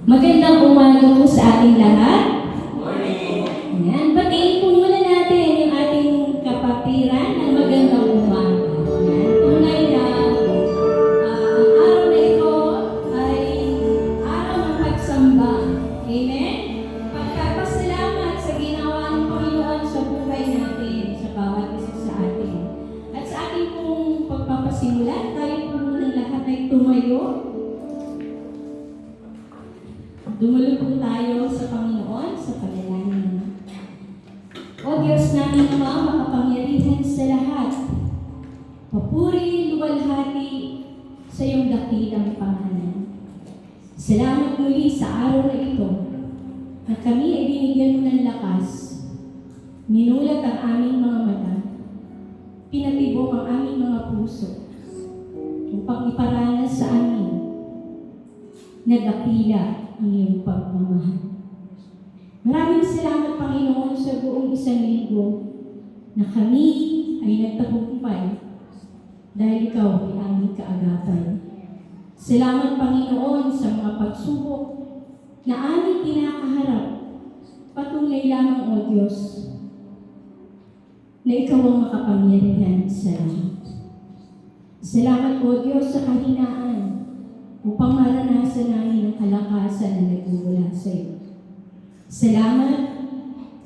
Magandang umaga po sa ating lahat. Morning! Ayan, batiin po muna natin yung ating kapatiran ng magandang umaga. Ayan, tunay na ang araw na ito ay araw ng pagsamba. Amen? Pagkapasalamat sa ginawa ng Panginoon sa buhay natin, sa bawat isa sa atin. At sa ating pong pagpapasimula, tayo po munang lahat ay tumayo. Dumalo po tayo sa Panginoon sa panalangin. O Diyos namin Ama, makapangyarihan sa lahat, papuri, luwalhati sa iyong dakilang pangalan. Salamat muli sa araw na ito na kami ay binigyan mo ng lakas, minulat ang aming mga mata, pinatibok ang aming mga puso, upang iparanas sa amin na dakila ang iyong pagmamahal. Maraming salamat, Panginoon, sa buong isang linggo na kami ay nagtagumpay dahil ikaw ay aming kaagapay. Salamat, Panginoon, sa mga pagsubok na aming kinakaharap. Patunay lamang, O Diyos, na ikaw ang makapangyarihan sa lahat. Salamat, O Diyos, sa kahinaan upang maranasan namin ang kalakasan na nagmumula sa iyo. Salamat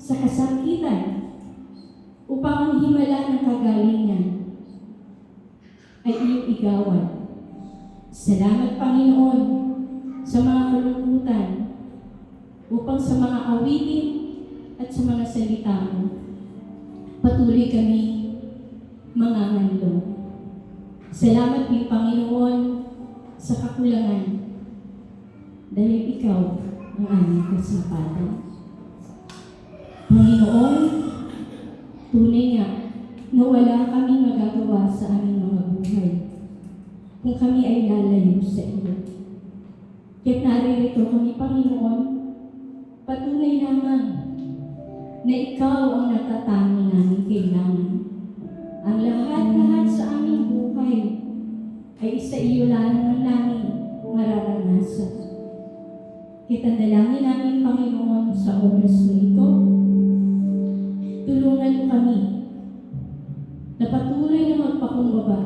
sa kasakitan upang ang himala ng kagalingan ay iyong igawan. Salamat, Panginoon, sa mga kalungkutan upang sa mga awitin at sa mga salita mo, patuloy kami manganganlo. Salamat din, Panginoon, sa kakulangan dahil ikaw ang aming kasipatan. Panginoon, tunay nga na wala kaming magagawa sa aming mga buhay kung kami ay lalayo sa iyo. Kaya't naririto kami, Panginoon, patunay lamang na ikaw ang natatangi namin kailangan. Ang lahat-lahat sa aming buhay ay sa iyo lamang namin mararanasan. Kita dalangin namin, Panginoon, sa oras na ito. Tulungan mo kami na patuloy na magpakumbaba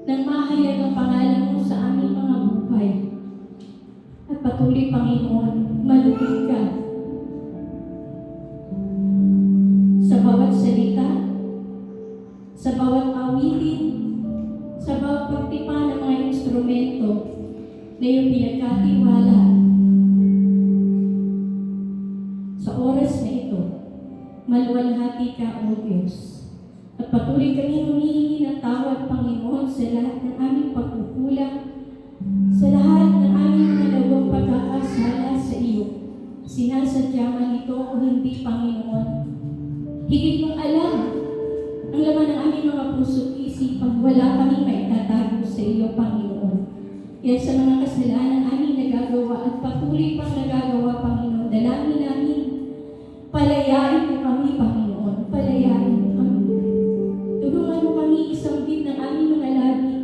nang mahayag ang pangalan mo sa aming mga buhay. At patuloy, Panginoon, malupit ka sa bawat salita, sa bawat awitin, sa bawat pagtipa ng mga instrumento na iyong pinagkatiwala sa oras na ito. Maluwalhati ka, O Diyos. At patuloy kami humihingi ng tawad, Panginoon, sa lahat ng aming pagkukulang, sa lahat ng aming mga nagawang pagkakasala sa iyo. Sinasadya man ito o hindi, Panginoon. Higit mong alam ang laman ng aming mga puso't isipan, wala kaming maitatago sa iyo, Panginoon. Yan sa mga kasalanan aming nagagawa at patuloy pang nagagawa, Panginoon. Dalangin namin, palayain mo kami, Panginoon. Palayain mo kami. Tulungan mo kami isang bit ng aming mga labi.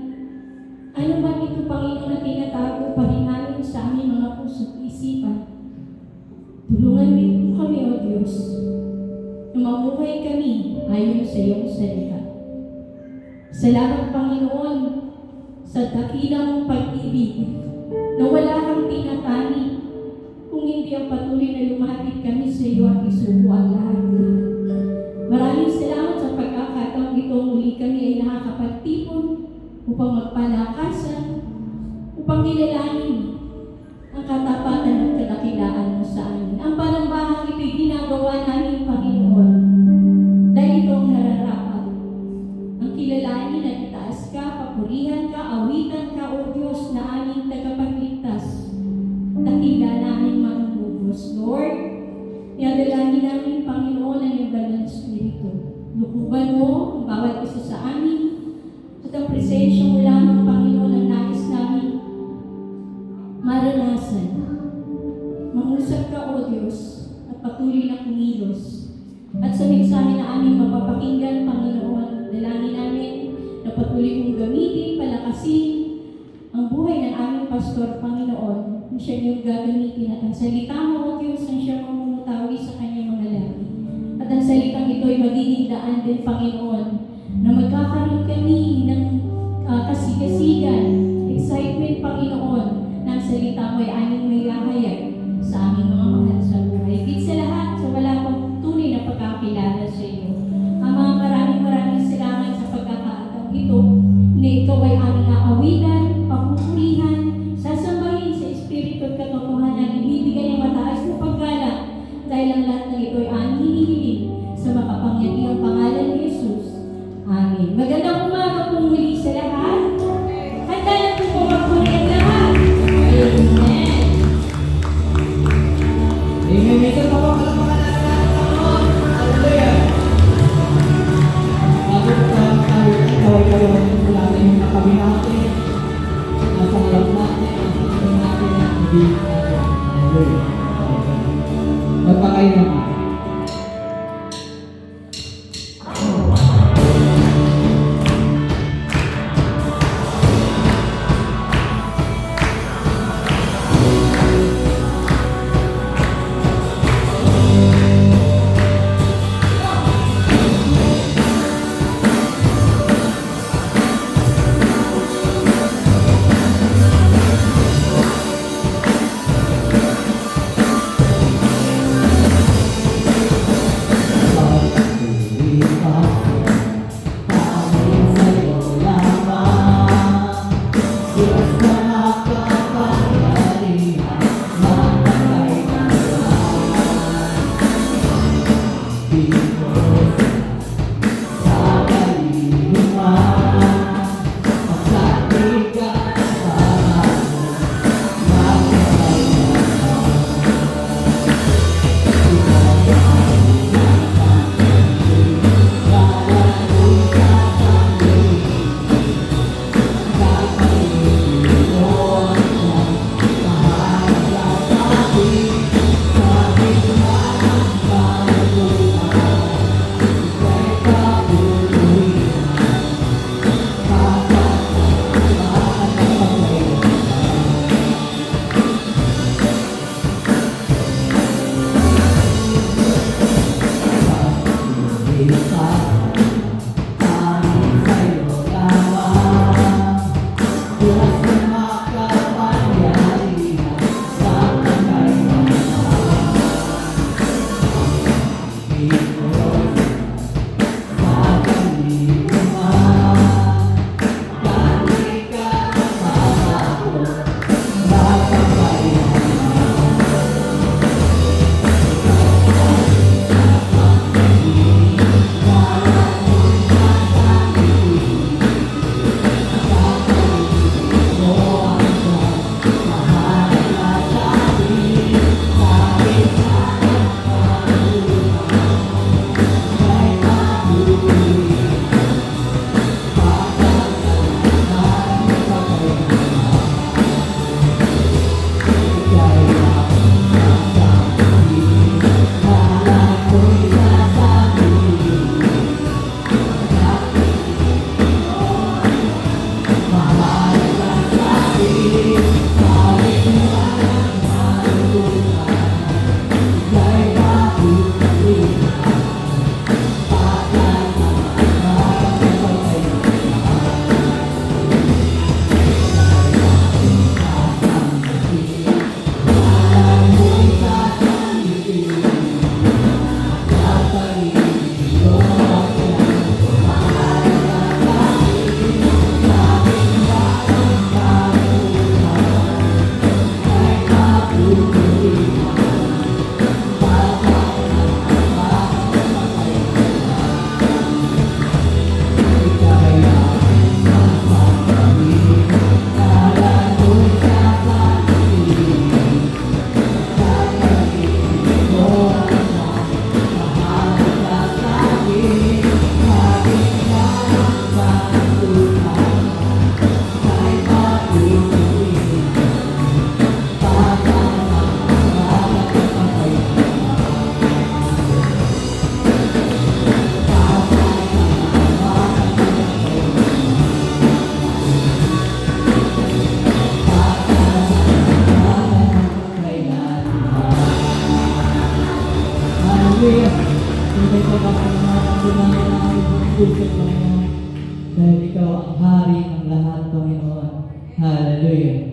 Ano man ito, Panginoon, na tinatago pa rin namin sa aming mga puso't isipan. Tulungan mo kami, O Diyos, na mamuhay kami ayon sa iyong salita. Salamat, Panginoon, sa dakilang pag-ibig na wala kang tinatani kung hindi ang patuloy na lumapit kami sa iyo at isuko ang lahat. Maraming salamat sa pagkakataong ito. Muli kami ay nakakapagtipon upang magpalakasan, upang kilalanin ang katapatan at kadakilaan mo sa amin. Ang panambahang ito'y ginagawa namin, Panginoon, dahil ito ang nararapat. Ang kilalanin at itaas ka, papurihan ka, awitan ka, O Diyos, na aming tagapagligtas. Dakila namin manunubos. Lord, iadalangin namin, Panginoon, ang iyong banal na Espiritu. Lukuban mo ang bawat isa sa amin at ang presensya mo lamang, Panginoon, ang nais namin maranasan. Mangusap ka, O Diyos, at patuloy na kumilos. At sa mensahe na aming mapapakinggan, Panginoon, dalangin namin na patuloy mong gamitin, palakasin ang buhay ng aming pastor, Panginoon, na siya yung gagamitin at ang salita mo, O Diyos, ang siya mamumutawi sa kanyang mga labi. At ang salitang ito ay magiging daan din, Panginoon, na magkakaroon kami ng kasigasigan, excitement, Panginoon, na ang salita mo ay aming may lahayag sa aming mga mahal sa buhay. Higit sa lahat, sa wala pang tunay na pagkakilala sa iyo. Ama, maraming salamat sa pagkakataong ito na ikaw ay aming aawitan, papupurihan, sasambahin sa Espiritu at katotohanan, ibibigay ang mataas na paggalang dahil ang lahat ng ito ay aming hinihiling sa makapangyarihang pangalan ni Jesus. Amen. Magandang umaga po muli sa lahat. Handa na po po magpuri ang lahat. Amen. Amen. May isa pa po kalamangan natin ang Panginoon. Hallelujah. Bago po tayo kayo wala na yung nakabi natin. Nasa harap natin. Nasa natin. Hindi. Hallelujah. Magpakain naman. Hallelujah.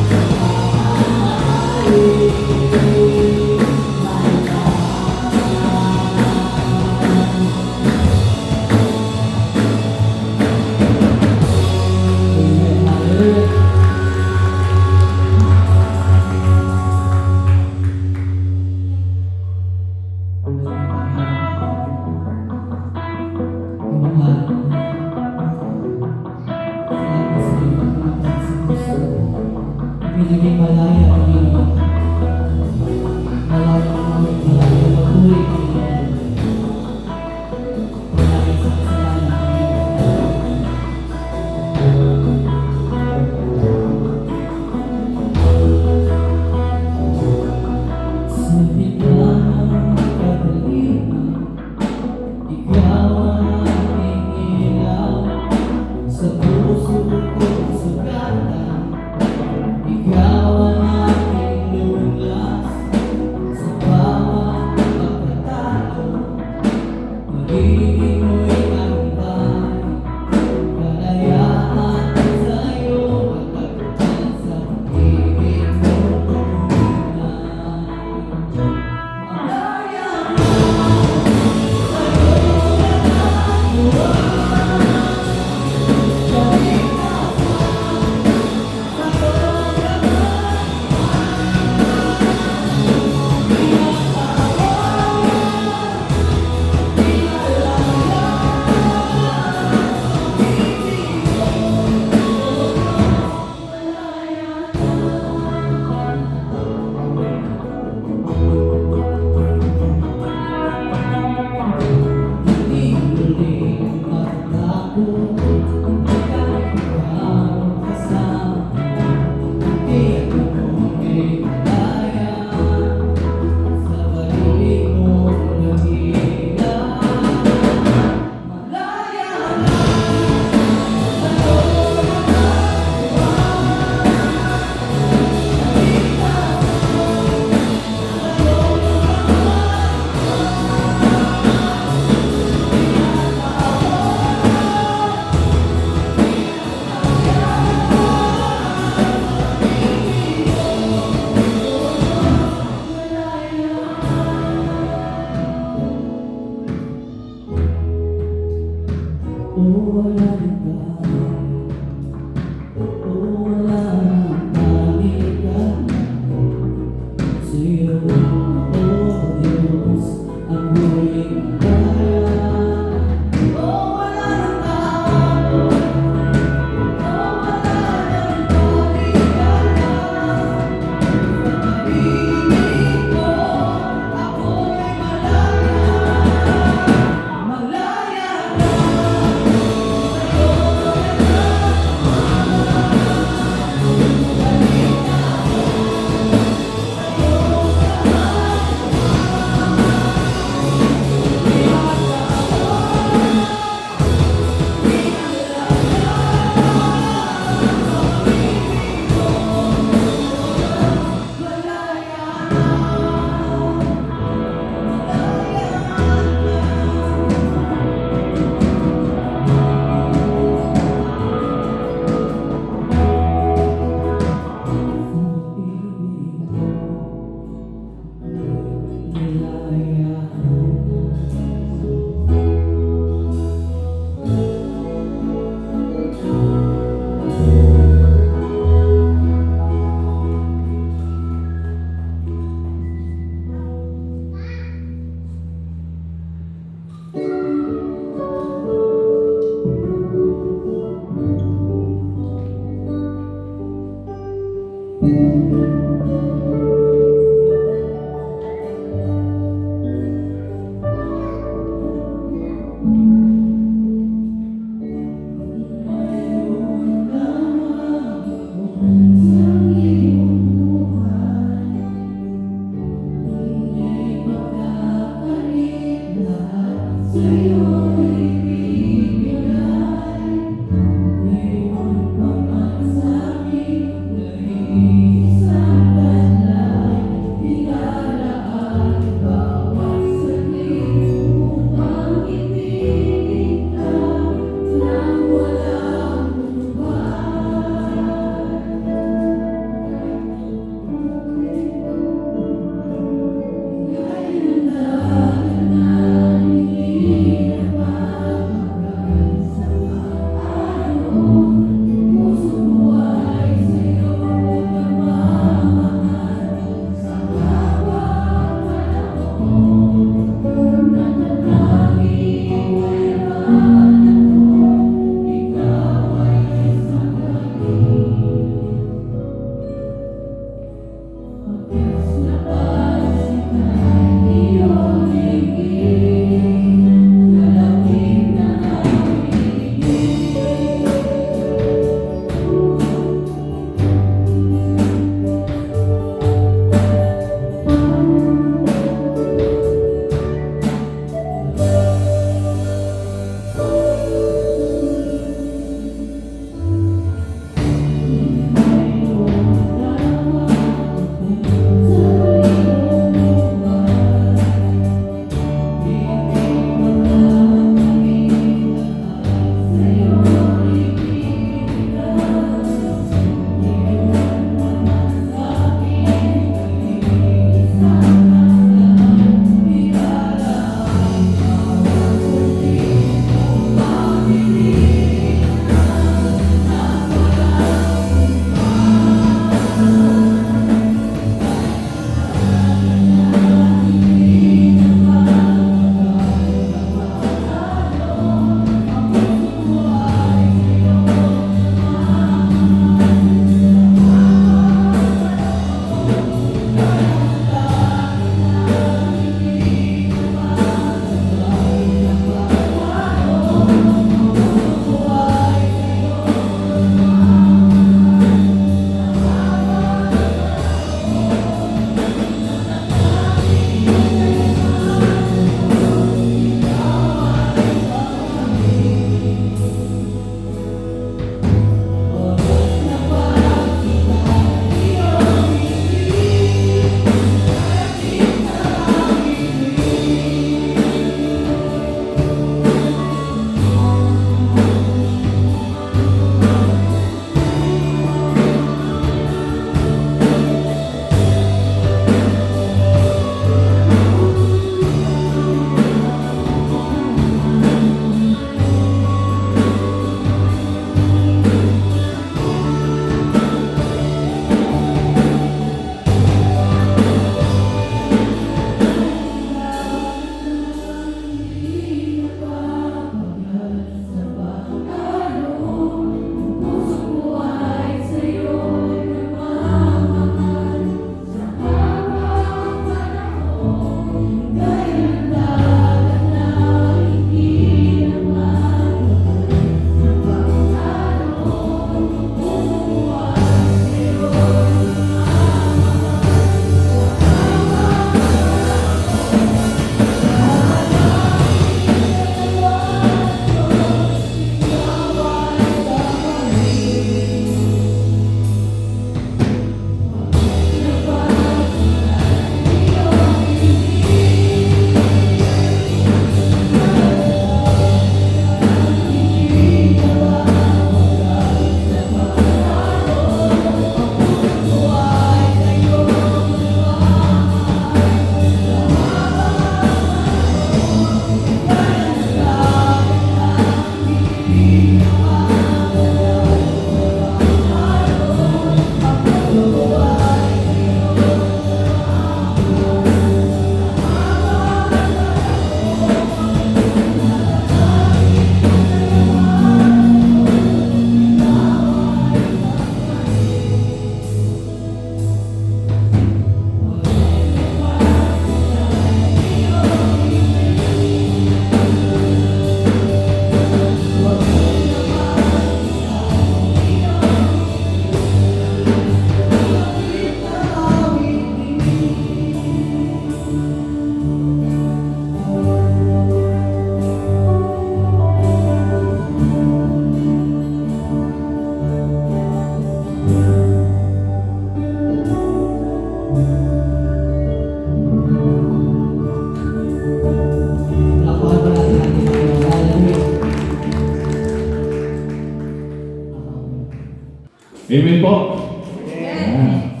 Amen po. Ayan.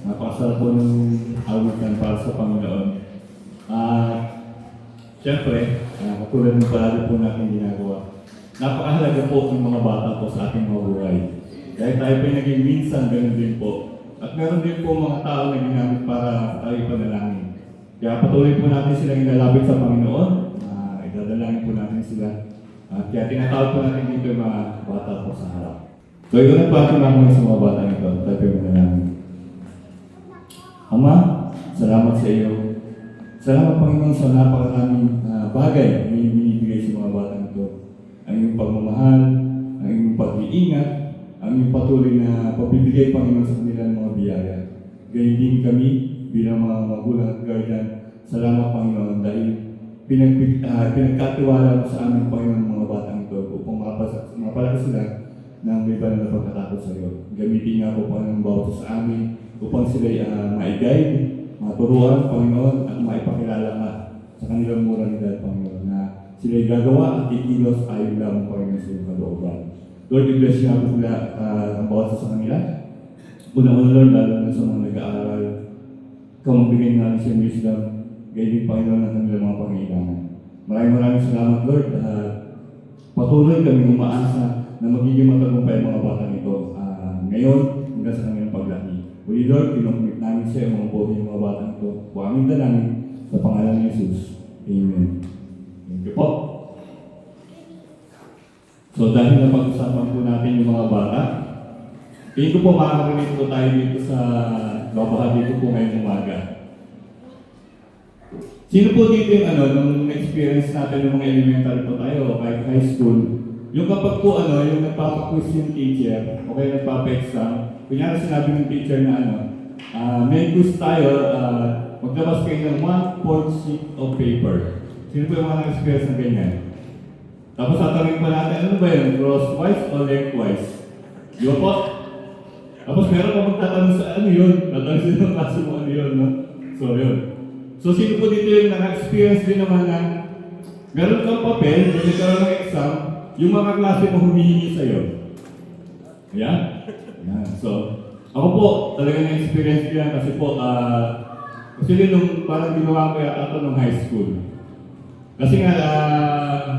Napakasarap po ng awitan para sa Panginoon. Siyempre, katulad ng palagi po natin ginagawa, napakahalaga po ng mga bata po sa ating mga buhay. Dahil tayo po naging minsan, ganun din po. At meron din po mga tao na ginamit para tayo ipanalangin. Kaya patuloy po natin silang ilalapit sa Panginoon. Idadalangin po natin sila. Kaya tinatawag po natin dito yung mga bata po sa harap. So, ito na po ating mga sa mga bata nito. Tayo po yung manalangin. Ama, salamat sa iyo. Salamat Panginoon sa napakaraming bagay na binibigay sa mga bata nito. Ang iyong pagmamahal, ang iyong pag-iingat, ang iyong patuloy na pagbibigay Panginoon sa kanilang mga biyaya. Gayun din kami bilang mga magulang at guardian. Salamat Panginoon dahil pinagkatiwala mo sa aming Panginoon mga batang ito upang mapalaki sila ng may banal na pagkatakot sa iyo. Gamitin nga po Panginoon bawat sa amin upang sila ma-guide, maturuan Panginoon at maipakilala nga sa kanilang moralidad Panginoon na sila'y gagawa at ikilos ayon lamang Panginoon sa iyong kalooban. Lord, i-bless nga po sila ang bawat sa kanila. Una-una Lord, lalo na sa mga nag-aaral, ikaw magbigay namin sa wisdom, gayun Panginoon ng kanilang mga pangailangan. Maraming salamat Lord. Patuloy kami umaasa na magiging matagumpay ang mga bata nito ngayon hanggang sa kanilang paglaki. Uli Lord, kinumit namin sa iyo mga buhay ng mga bata nito. Huwagin ka namin sa pangalan ni Jesus. Amen. Thank you po. So dahil napag-usapan po natin yung mga bata, tingin ko po makakarinig po tayo dito sa babaha dito po ngayong umaga. Sino po dito yung nung experience natin ng mga elementary po tayo o kahit high school, yung kapag po yung nagpapaquiz yung teacher o kaya nagpapa-exam, kunyari sinabi ng teacher na may quiz tayo, maglabas kayo ng 1/4 sheet of paper. Sino po yung mga experience na ganyan? Tapos tatanungin pa natin, ano ba yun? Crosswise o lengthwise? Di ba po? Tapos meron pa magtatanong sa ano yun? Tatanong sila ng klase mo ano yun, no? So yun. So sino po dito yung naka-experience din naman na meron kang papel, may nagkaroon ng exam, yung mga klase mo humihingi sa'yo. Ayan? Ayan. So, ako po, talaga na-experience ko yan kasi po, kasi nung parang ginawa ko yata ito nung high school. Kasi nga,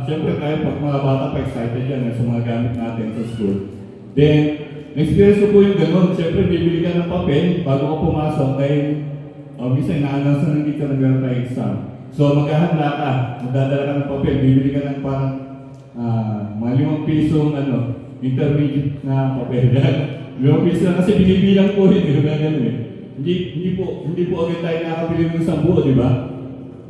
siyempre tayo pag mga bata pa excited yan sa mga gamit natin sa school. Then, na-experience ko po yung ganun. Siyempre, bibili ka ng papel bago ka pumasok dahil minsan na-announce na ng teacher na gano'n tayo exam. So, maghahanda ka, magdadala ka ng papel, bibili ka ng parang mga 5 pisong intermediate na papel. 5 piso lang kasi binibilang po yun, ganun eh. Hindi po agad tayo nakabili ng isang buo, di ba?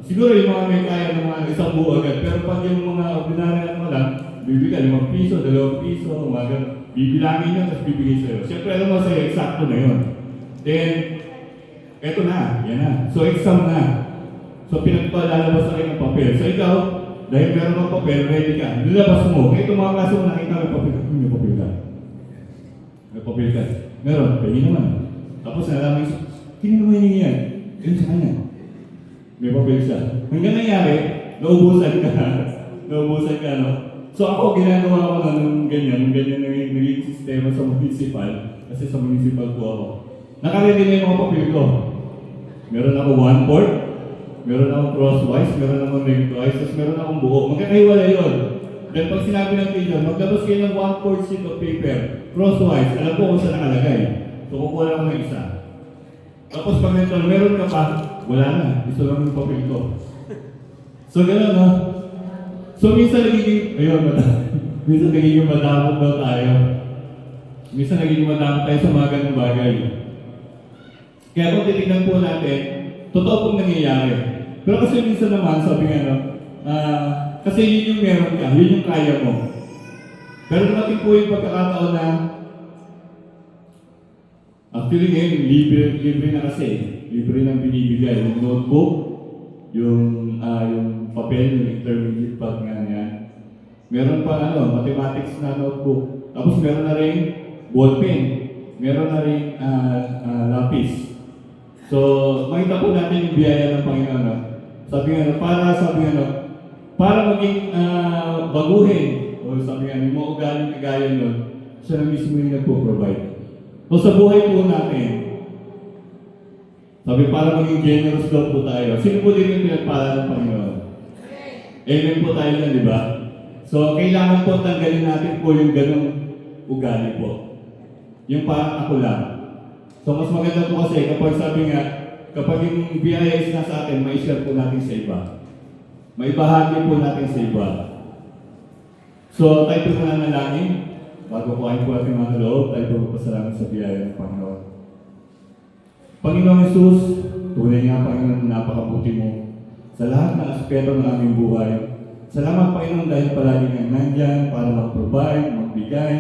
Siguro yung mga may kaya ng mga isang buo agad, pero pag yung mga ordinary lang, bibili ka 5 piso, 2 piso, mga ganun. Bibilangin nyo, tapos bibigay sa'yo. Siyempre, alam mo sa'yo, eksakto na yun. Then, eto na, yan na. So, exam na. So, pinagpalalabas na kayo ng papel. So, ikaw, dahil meron ng papel, ready ka. Nilabas mo. Kaya itong mga klase mo nakita may papel. May papel ka. May papel ka. Meron, pwede naman. Tapos nalaman siya, kino naman yung yan? Yun sa kanya. May papel siya. Hanggang nangyari, naubusan ka. Naubusan ka, no? So ako, ginagawa ko na nung ganyan naging sistema sa municipal. Kasi sa municipal po ako. Nakaredy na yung mga papel ko. Meron ako 1/4, meron akong crosswise, meron akong lengthwise, tapos meron akong buo. Magkakaiwala yun. Then pag sinabi ng teacher, maglabas kayo ng 1/4 sheet of paper, crosswise, alam ko kung saan nakalagay. So kukuha lang ako ng isa. Tapos pag meron ka pa, wala na. Gusto lang yung papel ko. So gano'n, no? So minsan nagiging, minsan nagiging madamot daw tayo. Minsan nagiging madamot tayo sa mga ganung bagay. Kaya kung titignan po natin, totoo pong nangyayari. Pero kasi minsan naman, sabi nga, kasi yun yung meron ka, yun yung kaya mo. Pero natin po yung pagkakataon na, actually ngayon, libre na kasi. Libre nang binibigay. Yung notebook, yung papel, yung intermediate pag nga yan. Meron pa mathematics na notebook. Tapos meron na rin ballpen. Meron na rin lapis. So, makita po natin yung biyaya ng Panginoon. Para maging baguhin, o sabi nga, yung mga ugaling kagaya nun, siya na mismo yung nagpo-provide. So sa buhay po natin, sabi para maging generous daw po tayo. Sino po din yung pinagpala ng Panginoon? Amen po tayo na, di ba? So kailangan po tanggalin natin po yung ganong ugali po. Yung parang ako lang. So mas maganda po kasi kapag sabi nga, kapag yung biyaya is nasa atin, ma-share po natin sa iba. Maibahagi po natin sa iba. So tayo po mananalangin. Bago po ay po ating mga loob, tayo po magpasalamat sa biyaya ng Panginoon. Panginoong Jesus, tunay nga Panginoon, napakabuti mo sa lahat ng aspeto ng aming buhay. Salamat Panginoon dahil palagi nga nandyan para mag-provide, magbigay,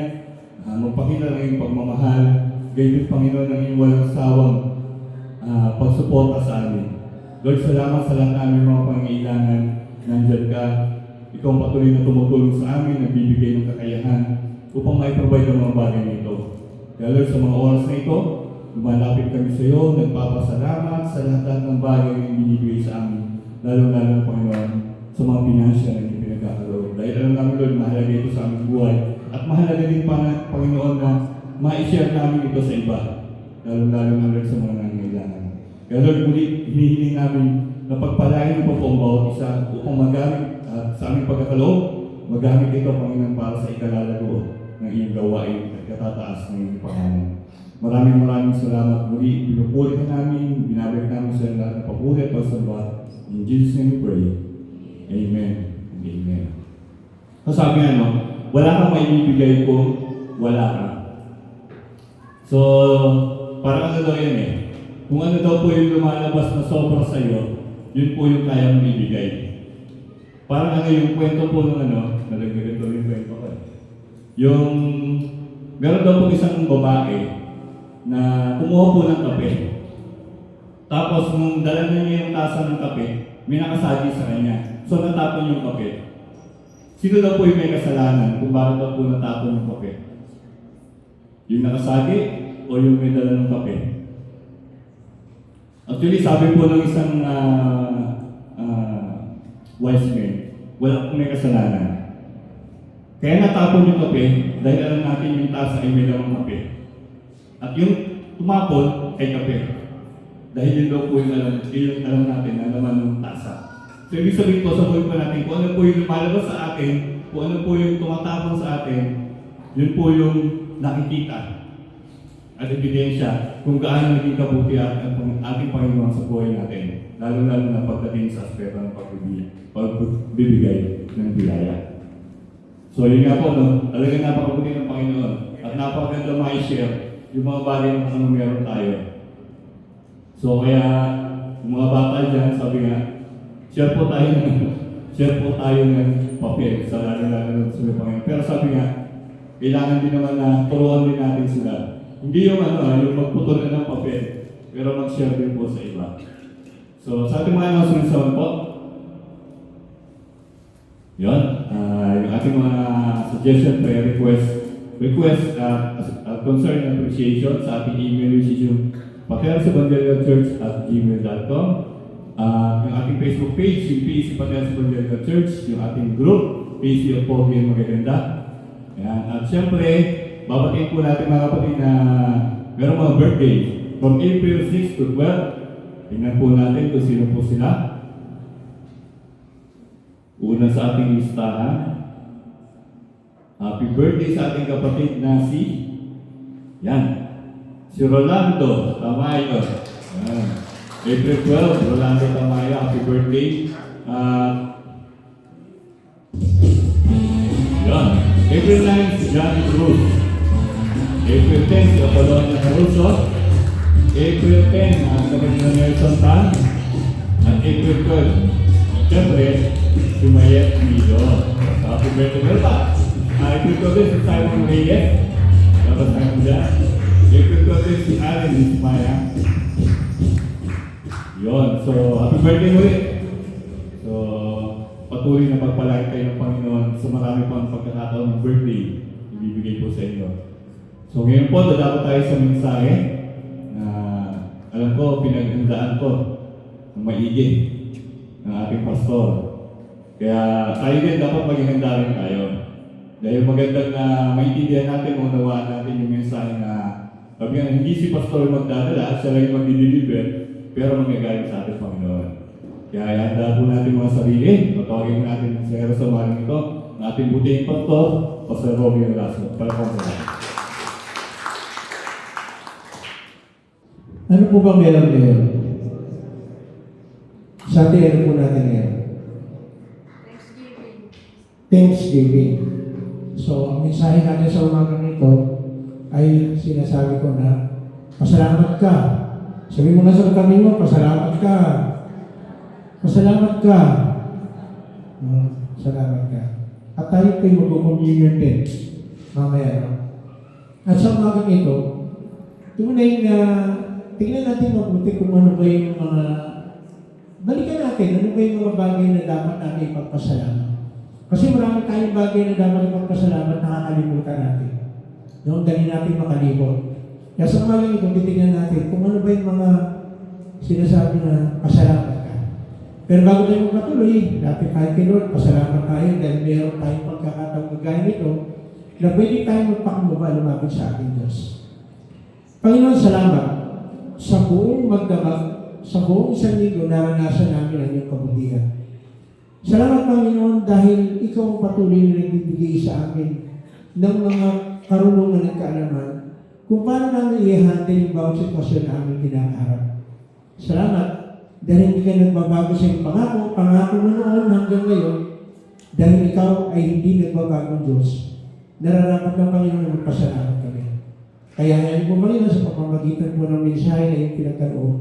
magpakita ng iyong pagmamahal. Gayun Panginoon ang iyong walang sawang pagsuporta sa amin. Lord, salamat sa lahat ng aming mga pangailangan. Nandyan ka. Ikaw ang patuloy na tumutulong sa amin, nagbibigay ng kakayahan upang mai-provide ang mga bagay nito. Kaya Lord, sa mga oras na ito, lumalapit kami sa iyo, nagpapasalamat sa lahat ng bagay na binibigay sa amin. Lalo-lalo Panginoon, sa mga pinansya na hindi pinagkakaroon. Dahil alam namin Lord, mahalaga ito sa aming buhay. At mahalaga din Panginoon na ma-share namin ito sa iba. Lalo-lalo na Lord sa mga nangangailangan. Kaya Lord, muli hinihiling namin na pagpalain mo po ang bawat isa upang magamit at sa aming pagkakaloob, magamit ito Panginoon para sa ikalalago ng iyong gawain at katataas ng iyong pangalan. Maraming salamat muli. Pinupuri ka namin, binabalik namin sa lahat ng papuri at pagsamba. In Jesus' name we pray. Amen. Amen. So sabi nga, no, wala kang maibibigay kung wala ka. So, parang ano daw yan eh. Kung ano daw po yung lumalabas na sobra sa iyo, yun po yung kaya mong ibigay. Parang ano yung kwento po ng ano, nalagdagan daw yung kwento ko. Yung, meron daw po isang babae na kumuha po ng kape. Tapos nung dala na niya yung tasa ng kape, may nakasagi sa kanya. So natapon yung kape. Sino daw po yung may kasalanan kung bakit daw po natapon yung kape? Yung nakasagi o yung may dala ng kape? Actually, sabi po ng isang wise man, wala pong may kasalanan. Kaya natapon yung kape dahil alam natin yung tasa ay may lamang kape. At yung tumapon ay kape. Dahil yun daw po yung alam natin na laman ng tasa. So ibig sabihin po sa buhay pa natin, kung ano po yung lumalabas sa atin, kung ano po yung tumatapon sa atin, yun po yung nakikita at ebidensya kung gaano naging kabuti ang ating Panginoon sa buhay natin. Lalo-lalo na pagdating sa aspeto ng pagbibigay ng biyaya. So yun nga po, no? Talagang napakabuti ng Panginoon at napakaganda ma-share yung mga bagay na kung meron tayo. So kaya, yung mga bata dyan, sabi nga, share po tayo ng papel sa lalo-lalo sa Panginoon. Pero sabi nga, kailangan din naman na turuan din natin sila. Hindi yung yung magputol na ng papel, pero mag-share din po sa iba. So sa ating mga announcements po, yun, yung ating mga suggestion, prayer request, concern and appreciation sa ating email which is yung patersevangelialchurch@gmail.com, yung ating Facebook page, yung PEC Pateros Evangelical Church, yung ating group, PEC of Pogi and Magaganda. Ayan. At syempre, babatiin po natin mga kapatid na meron mga birthday from April 6 to 12. Tingnan po natin kung sino po sila. Una sa ating listahan, happy birthday sa ating kapatid na si Rolando Tamayo. April 12, Rolando Tamayo, happy birthday. April 9, si Johnny Cruz. April 10, si Apollonia Caruso. April 10, ang kapatid na Nelson Tan. At April 12, siyempre, si Mayet Mido. Happy birthday pa. April 12, si Simon Reyes. Dapat tayo dyan. April 12, si Allen Ismaya. Yun. So, happy birthday ulit. So, patuloy na pagpalain kayo ng Panginoon sa marami pang pagkakataon ng birthday ibibigay po sa inyo. So, ngayon po, dadako tayo sa mensahe na alam ko, pinaghandaan ko ng maigi ng ating pastor. Kaya tayo din dapat maging handa rin tayo. Dahil magandang maintindihan natin, unawaan natin yung mensahe na Sabi nga, hindi si pastor magdadala, siya lang yung magdi-deliver, pero mangyagaling sa ating Panginoon. Kaya ihanda po natin mga sarili, patawagin natin sa hero sa maling ito, ng ating butihing pastor, Pastor Romeo Velasco. Palakpakan po. Ano po ba meron ngayon? Sa atin, ano po natin ngayon? Thanksgiving. So, ang mensahe natin sa umagang ito ay sinasabi ko na pasalamat ka. Sabi mo na sa kami mo, pasalamat ka. Pasalamat ka. Salamat ka. At tayo kayo mag-communion din. Mamaya, no? At sa umagang ito, tunay na tingnan natin mabuti kung ano ba yung mga balikan natin, ano ba yung mga bagay na dapat natin ipagpasalamat. Kasi marami tayong bagay na dapat ipagpasalamat na nakakalimutan natin. No? Dali natin makalimot. Kaya sa umagang ito, titignan natin kung ano ba yung mga sinasabi na pasalamat ka. Pero bago tayo magpatuloy, dati tayo kay Lord, pasalamat tayo dahil meron tayong pagkakataong gagawin nito na pwede tayong magpakumbaba lumapit sa ating Diyos. Panginoon, salamat sa buong magdamag, sa buong isang linggo, naranasan namin ang iyong kabutihan. Salamat, Panginoon, dahil ikaw ang patuloy na nagbibigay sa amin ng mga karunungan at kaalaman kung paano namin i-handle yung bawat sitwasyon na aming kinakaharap. Salamat, dahil hindi ka nagbabago sa iyong pangako mo noon hanggang ngayon, dahil ikaw ay hindi nagbabagong Diyos. Nararapat ng Panginoon na magpasalamat kami. Kaya ngayon po, Panginoon, sa pamamagitan po ng mensahe na iyong pinagkaloob,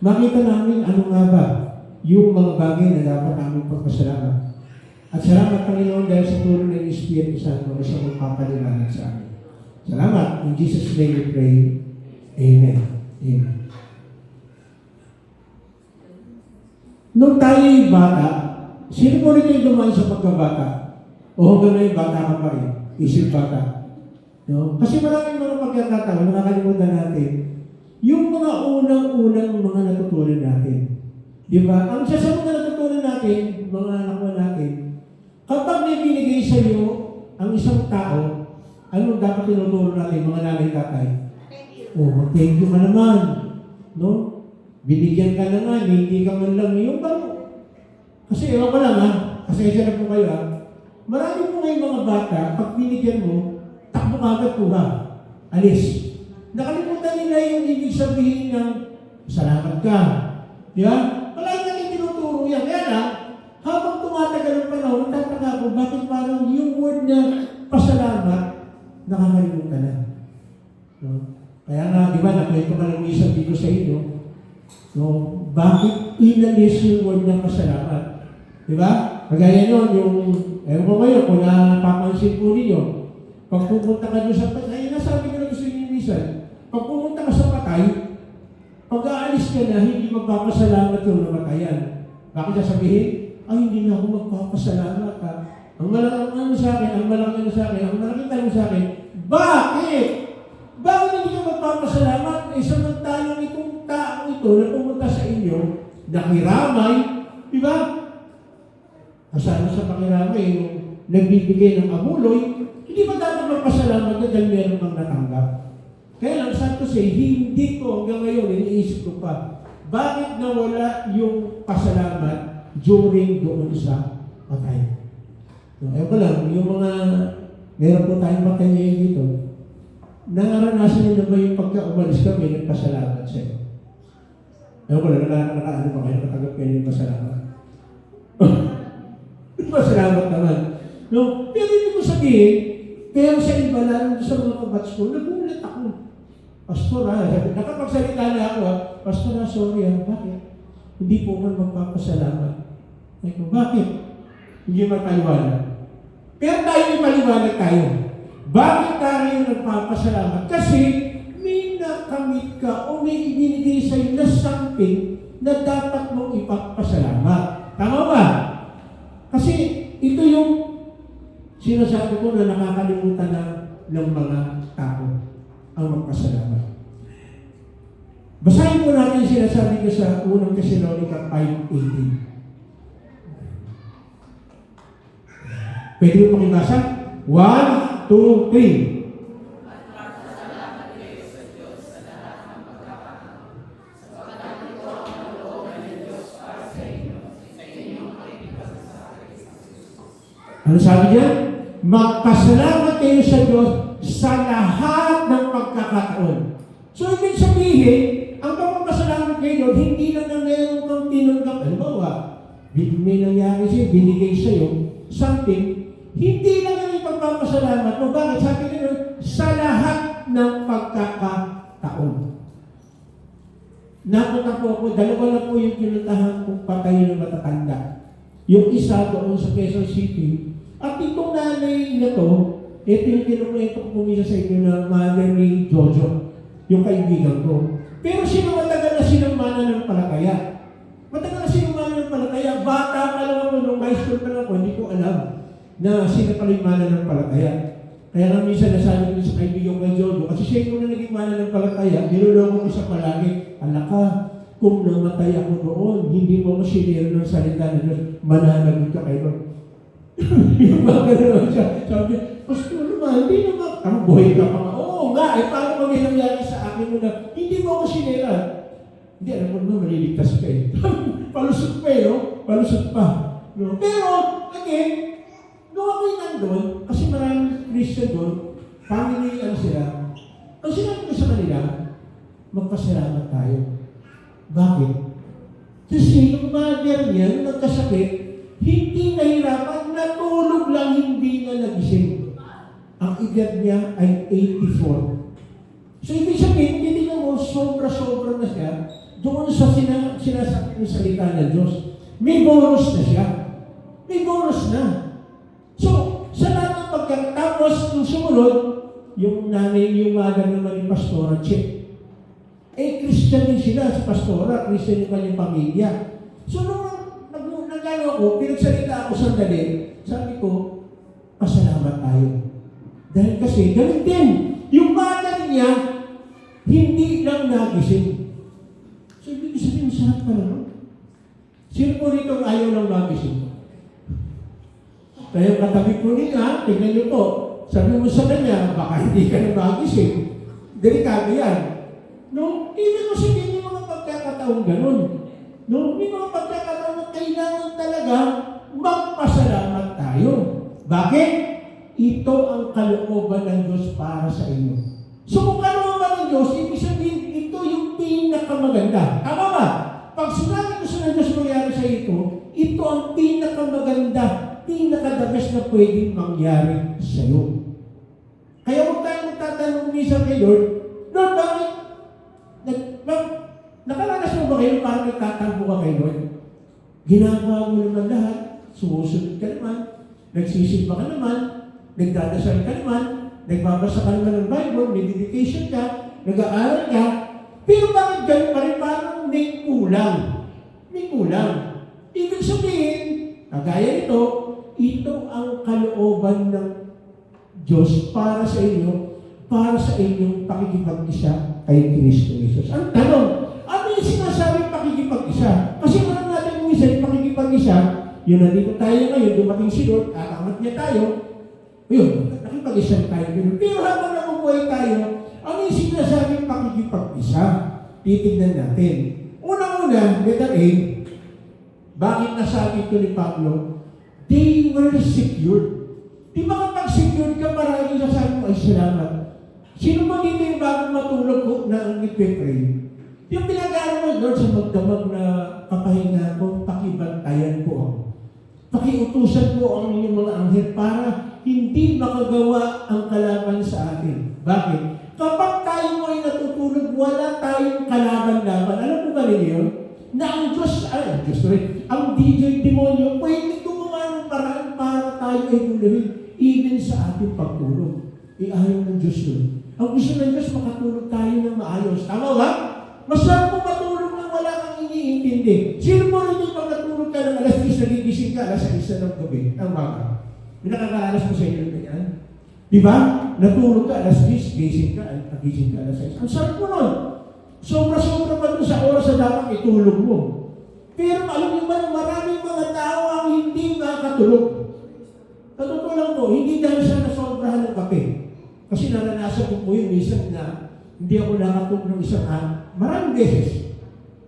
makita namin ano nga ba yung mga bagay na dapat namin pagpasalamat. At salamat, Panginoon, dahil sa tulong ng Espiritu Santo na siya magpapaliwanag sa amin. Salamat. In Jesus' name we pray. Amen. Amen. Nung tayo'y bata, sino po rin yung dumaan sa pagkabata? O hanggang na yung bata ka pa rin? Isip bata. No? Kasi maraming mga pagkakataon, nakakalimutan natin, yung mga unang-unang mga natutunan natin. Di ba? Ang isa sa mga natutunan natin, mga anak natin, kapag may binigay sa iyo ang isang tao, ano dapat tinuturo natin, mga nanay tatay? Oh, thank you ka naman. No? Binigyan ka na nga, hindi ka man lang yung bang. Kasi ewan ko lang ha, kasi isa na po kayo ha. Marami po ngayong mga bata, pag binigyan mo, takbo agad po ha. Alis. Nakalimutan nila yung ibig sabihin ng salamat ka. Di ba? Wala natin tinuturo yan. Kaya lang, habang tumatagal ang panahon, tataka ko, bakit parang yung word na pasalamat, nakakalimutan na. No? Kaya nga, di ba, nakwento ka lang isang dito sa inyo, no? Bakit inalis yung word ng pasalamat? Di ba? Kagaya nyo, yung, ewan ko ngayon, kung napapansin po ninyo, pag pupunta ka doon sa patay, nasabi ko na gusto nyo minsan, pag pumunta ka sa patay, pag aalis ka na, hindi magpapasalamat yung namatayan. Bakit sasabihin? Ay, hindi na ako magpapasalamat ha. Ang malaking ano sa akin, ang malaking ano sa akin, ang malaking tanong sa akin, bakit? Bakit hindi ka magpapasalamat? Eh, samantalang itong taong ito na pumunta sa inyo, nakiramay, di ba? Kasama sa pakiramay, yung nagbibigay ng abuloy, hindi ba dapat magpasalamat na dahil meron kang natanggap? Kaya lang, saan ko say, hindi ko hanggang ngayon, iniisip ko pa, bakit nawala yung pasalamat during doon sa patay? No, ewan ko lang, yung mga, meron po tayong patay ngayon dito, nangaranasan nyo na ba yung pagka-umalis kami, nagpasalamat sa'yo? Ewan ko lang, nakaano pa kayo, nakatanggap kayo yung pasalamat. Pasalamat naman. No? Pero hindi ko sabihin, pero sa iba lang, sa mga kabats ko, nagulat ako. Pastor nakapagsalita na ako Pastor sorry bakit? Hindi po man magpapasalamat. Bakit? Hindi mapaliwanag. Pero tayo may paliwanag tayo. Bakit tayo nagpapasalamat? Kasi may nakamit ka o may ibinigay sa'yo na something na dapat mong ipagpasalamat. Tama ba? Kasi ito yung sinasabi ko na nakakalimutan ng mga tao ang magpasalamat. Basahin po natin yung sinasabi ko sa unang Thessalonica 5:18. Pwede mo pakibasa? 1, 2, 3. Ano sabi niya? Magpasalamat kayo sa Diyos sa lahat ng pagkakataon. So, ibig sabihin, ang pagpapasalamat kayo doon, hindi lang na ngayon kang tinanggap. Halimbawa, may nangyari sa'yo, binigay sa'yo, something, hindi lang ang pagpapasalamat mo. Bakit? Sabi niya sa lahat ng pagkakataon. Napunta po ako, dalawa na po yung pinuntahan kong patay na matatanda. Yung isa doon sa Quezon City, at itong nanay na to, ito yung kinukwento ko pumisa sa inyo na mother ni Jojo, yung kaibigan ko. Pero sino matagal na silang mananampalataya? Matagal na silang mananampalataya. Bata pa lang ako, nung high school pa lang ako, hindi ko alam na sila pala yung mananampalataya. Kaya nga minsan nasabi ko sa kaibigan ko kay Jojo, kasi siya yung naging mananampalataya, niloloko ko sa palagi, alaka, kung namatay ako noon, hindi mo masinero ng salita na Diyos, mananagot ka kayo. Yung mga gano'n siya. Sabi niya, Pastor naman, hindi naman. Ang buhay ka pa nga. Oo nga, paano kami nangyari sa akin mo na hindi mo ako sinera? Hindi, alam mo naman, maliligtas ka eh. Palusot pa eh, no? Palusot pa. No? Pero, again, nung ako'y nandun, kasi maraming Christian doon, family, sila, ang sinabi ko sa kanila, magpasalamat tayo. Bakit? Kasi yung mother niya, nung nagkasakit, hindi nahirapan, natulog lang, hindi na nagising. Ang edad niya ay 84. So, ibig sabihin, hindi na mo, sobra-sobra na siya doon sa sinasabi ng salita ng Diyos. May bonus na siya. May bonus na. So, sa lahat ng pagkatapos ng sumunod, yung nanay, yung mother naman ni Pastora Chip, Christian din sila, si Pastora, Christian yung kanyang pamilya. So, nung nagano ako, pinagsalita ako sandali, sabi ko, pasalamat tayo. Dahil kasi, ganun din, yung mother niya, hindi lang nagising. So, ibig sabihin, saan ka naman? Sino po rito ayaw lang nagising? Kaya katabi po niya, tingnan niyo po, sabi mo sa kanya, baka hindi ka na magising. Delikado yan. No? Ibig mo sabihin yung mga pagkakataong ganun. No? May mga pagkakataon na kailangan talaga magpasalamat tayo. Bakit? Ito ang kalooban ng Diyos para sa inyo. So kung kalooban ng Diyos, ibig sabihin, ito yung pinakamaganda. Tama ba? Pag sinabi ko sa Diyos mangyari sa ito ang pinakamaganda, pinaka-the best na pwedeng mangyari sa iyo. Kaya huwag tayo magtatanong minsan kay Lord, Lord, bakit? Nakaranas mo ba kayo parang nagtatampo ka kay Lord? Ginagawa mo naman lahat, sumusunod ka naman, nagsisimba ka naman, nagdadasal ka naman, nagbabasa ka naman ng Bible, may dedication ka, nag-aaral ka, pero bakit ganun pa rin parang may kulang? May kulang. Ibig sabihin, kagaya nito, ito ang kalooban ng Diyos para sa inyo, para sa inyong pakikipag-isa kay Kristo Jesus. Ang tanong, ano yung sinasabing pakikipag-isa? Kasi walang natin kung isa yung pakikipag-isa, yun nandito tayo ngayon, dumating si Lord, atangat niya tayo, yun, nakipag-isa tayo. Pero habang nakubuhay tayo, ano yung sinasabing pakikipag-isa? Titignan natin. Unang-una, letter A, bakit nasabi ito ni Pablo? They were secured. Di ba kapag secured ka, maraming sasabi mo, ay salamat. Sino ba dito yung bagong matulog ko na nagpe-pray? Yung pinag-aaral mo, Lord, sa magdamag na kapahinga ko, pakibantayan po ako. Pakiutusan po ang inyong mga anghel para hindi makagawa ang kalaban sa atin. Bakit? Kapag tayo ay natutulog, wala tayong kalaban-laban. Alam mo ba ninyo? Na ang Diyos rin, ang DJ demonyo, pwede gumawa ng paraan para tayo ay guluhin, even sa ating pagtulog. Ayaw ng Diyos yun. Ang gusto ng Diyos, makatulog tayo ng maayos. Tama ba? Masarap mo matulog nang wala kang iniintindi. Sino mo rin yung pag natulog ka ng alas 10, nagigising ka, alas 1 ng gabi, ng maga. May nakakaalas mo sa inyo na yan. Di ba? Natulog ka, alas 10, gising ka, nagising ka, alas 6. Ang sarap mo nun. Sobra-sobra pa doon sa oras na dapat itulog mo. Pero alam niyo ba, maraming mga tao ang hindi makakatulog. Totoo lang po, hindi dahil sa nasobrahan ng kape. Kasi naranasan ko po yun minsan na hindi ako nakatulog ng isang araw. Maraming beses.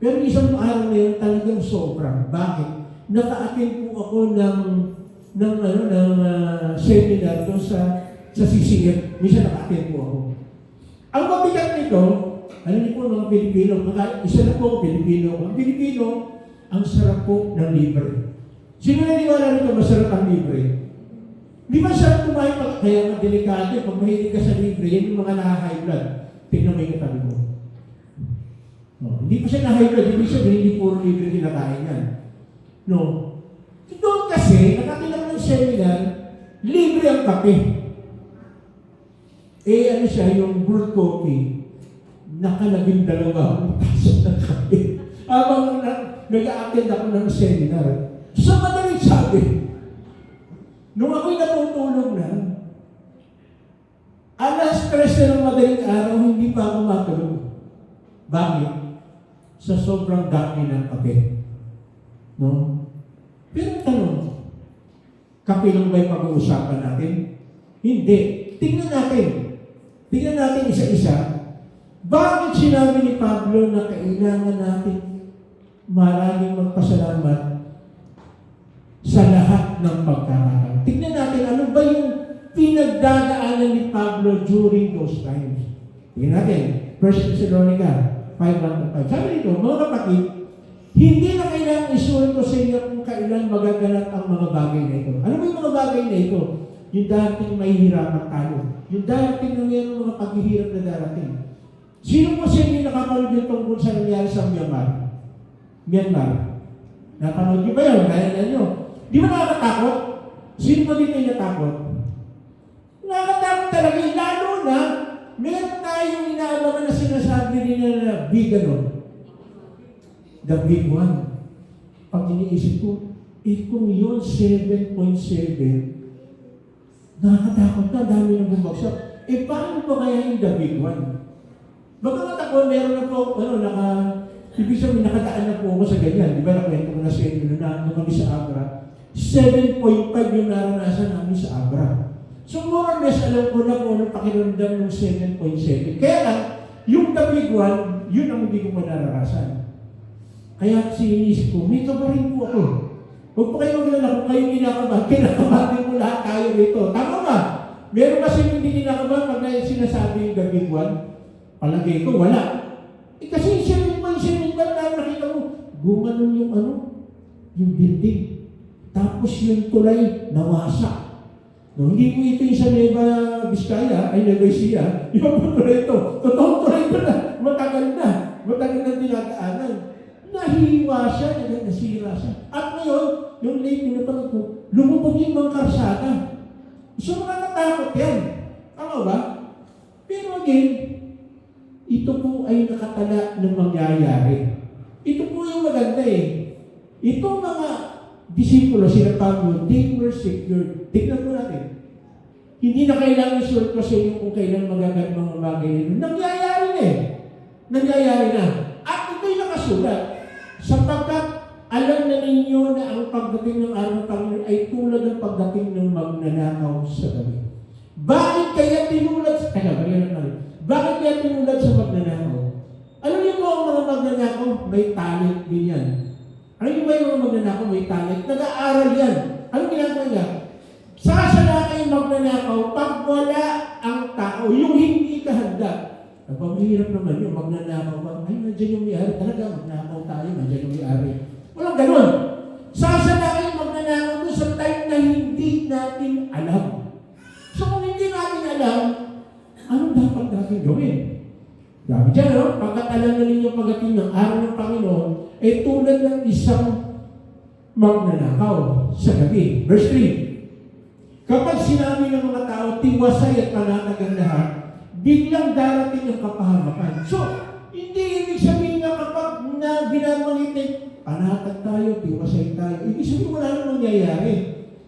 Pero isang araw na yun talagang sobra. Bakit? Naka-attend po ako ng seminar doon sa CCF. Minsan naka-attend po ako. Ang mabigat nito, alam niyo po mga Pilipino, isa na po ako Pilipino. Ang Pilipino, ang sarap po ng libre. Sino naniwala nito masarap ang libre? Di ba sarap kumain pag kaya nga delikado, pag mahilig ka sa libre, yan yung mga naka-high blood. Tingnan mo yung katabi mo. No, hindi pa siya na-high blood, hindi siya hindi puro libre kinakain yan. No. Doon kasi, nakatilang ng seminar, libre ang kape. Ano siya, yung brewed coffee, nakalaging 2 taso ng kape. Habang nag-a-attend ako ng seminar, sa madaling sabi, nung ako'y natutulog na, alas 3 na ng madaling araw, hindi pa ako matulog. Bakit? Sa sobrang dami ng kape. No? Pero tanong, kape lang ba yung pag-uusapan natin? Hindi. Tingnan natin isa-isa. Bakit sinabi ni Pablo na kailangan natin maraming magpasalamat sa lahat ng pagkakataon? Tingnan natin, ano ba yung pinagdadaanan ni Pablo during those times? Tingnan natin, 1 Thessalonica 5:1-5. Sabi nito, mga kapatid, hindi na kailangan isulat ko sa inyo kung kailan magaganap ang mga bagay na ito. Ano ba yung mga bagay na ito? Yung darating mahihirapan tayo. Yung darating na mayroong mga paghihirap na darating. Sino po sa inyo nakapanood yung tungkol sa nangyari sa Myanmar? Napanood niyo ba yun? Kaya nyo. Di ba nakakatakot? Sino po dito yung natakot? Nakakatakot talaga. Lalo na, meron tayong inaabangan na sinasabi rin na big the big one. Pag iniisip ko, kung yun 7.7, nakakatakot na, dami na bumagsak. Paano pa kaya yung the big one? Bagamat ako, meron na po, ibig sabihin, nakadaan na po ako sa ganyan. Di ba, nakwento ko na sa inyo na kami sa Abra. 7.5 yung naranasan namin sa Abra. So, more or less, alam ko na kung anong pakiramdam ng 7.7. Kaya lang, yung the big one, yun ang hindi ko manaranasan. Kaya sinisip ko, may kabarin po ako. Huwag po kayo maglala kung kayo kinakabahan. Kinakabahan mo lahat tayo rito. Tama ba? Meron kasi hindi kinakabahan pag sinasabi yung the big one. Palagay ko, wala. Kasi 7.7 na nakita mo, gumanon yung building. Tapos yung tulay, nawasak. No, hindi po ito yung sa Nueva Vizcaya, ay Nueva Ecija. Yung tulay ito. Totoong tulay ito na. Matagal na dinadaanan. Nahiwa siya, nasira siya. At ngayon, yung late pinapanood ko, lumubog yung mga karsada. So, makakatakot yan. Tama ba? Pero again, ito po ay nakatala ng mangyayari. Ito po yung maganda eh. Itong mga disipulo, sila Pablo, they were secured. Tignan po natin. Hindi na kailangan isulat ko sa inyo kung kailan magaganap mga bagay nito. Nangyayari na eh. Nangyayari na. At ito'y nakasulat. Sapagkat alam na ninyo na ang pagdating ng araw ng Panginoon ay tulad ng pagdating ng magnanakaw sa gabi. Bakit kaya tinulad sa magnanakaw? Alam niyo po ang mga magnanakaw, may talent din yan. Alam niyo ba yung mga magnanakaw, may talent? Nag-aaral yan. Anong ginagawa niya? Sasala kayo magnanakaw pag wala ang tao, yung hindi ka handa. Napamahirap naman yung magnanakaw ba? Ay, nandiyan yung may-ari. Talaga, magnanakaw tayo, nandiyan yung may-ari. Walang ganun. Sasala kayo magnanakaw doon sa time na hindi natin alam. So kung hindi natin alam, anong dapat natin gawin? Sabi dyan, pagkat alam na ninyo pagdating ng araw ng Panginoon, tulad ng isang magnanakaw sa gabi. Verse 3. Kapag sinabi ng mga tao, tiwasay at panatag ang lahat, biglang darating ang kapahamakan. So, hindi ibig sabihin na kapag binabanggit na panatag tayo, tiwasay tayo, ibig sabihin wala nang mangyayari.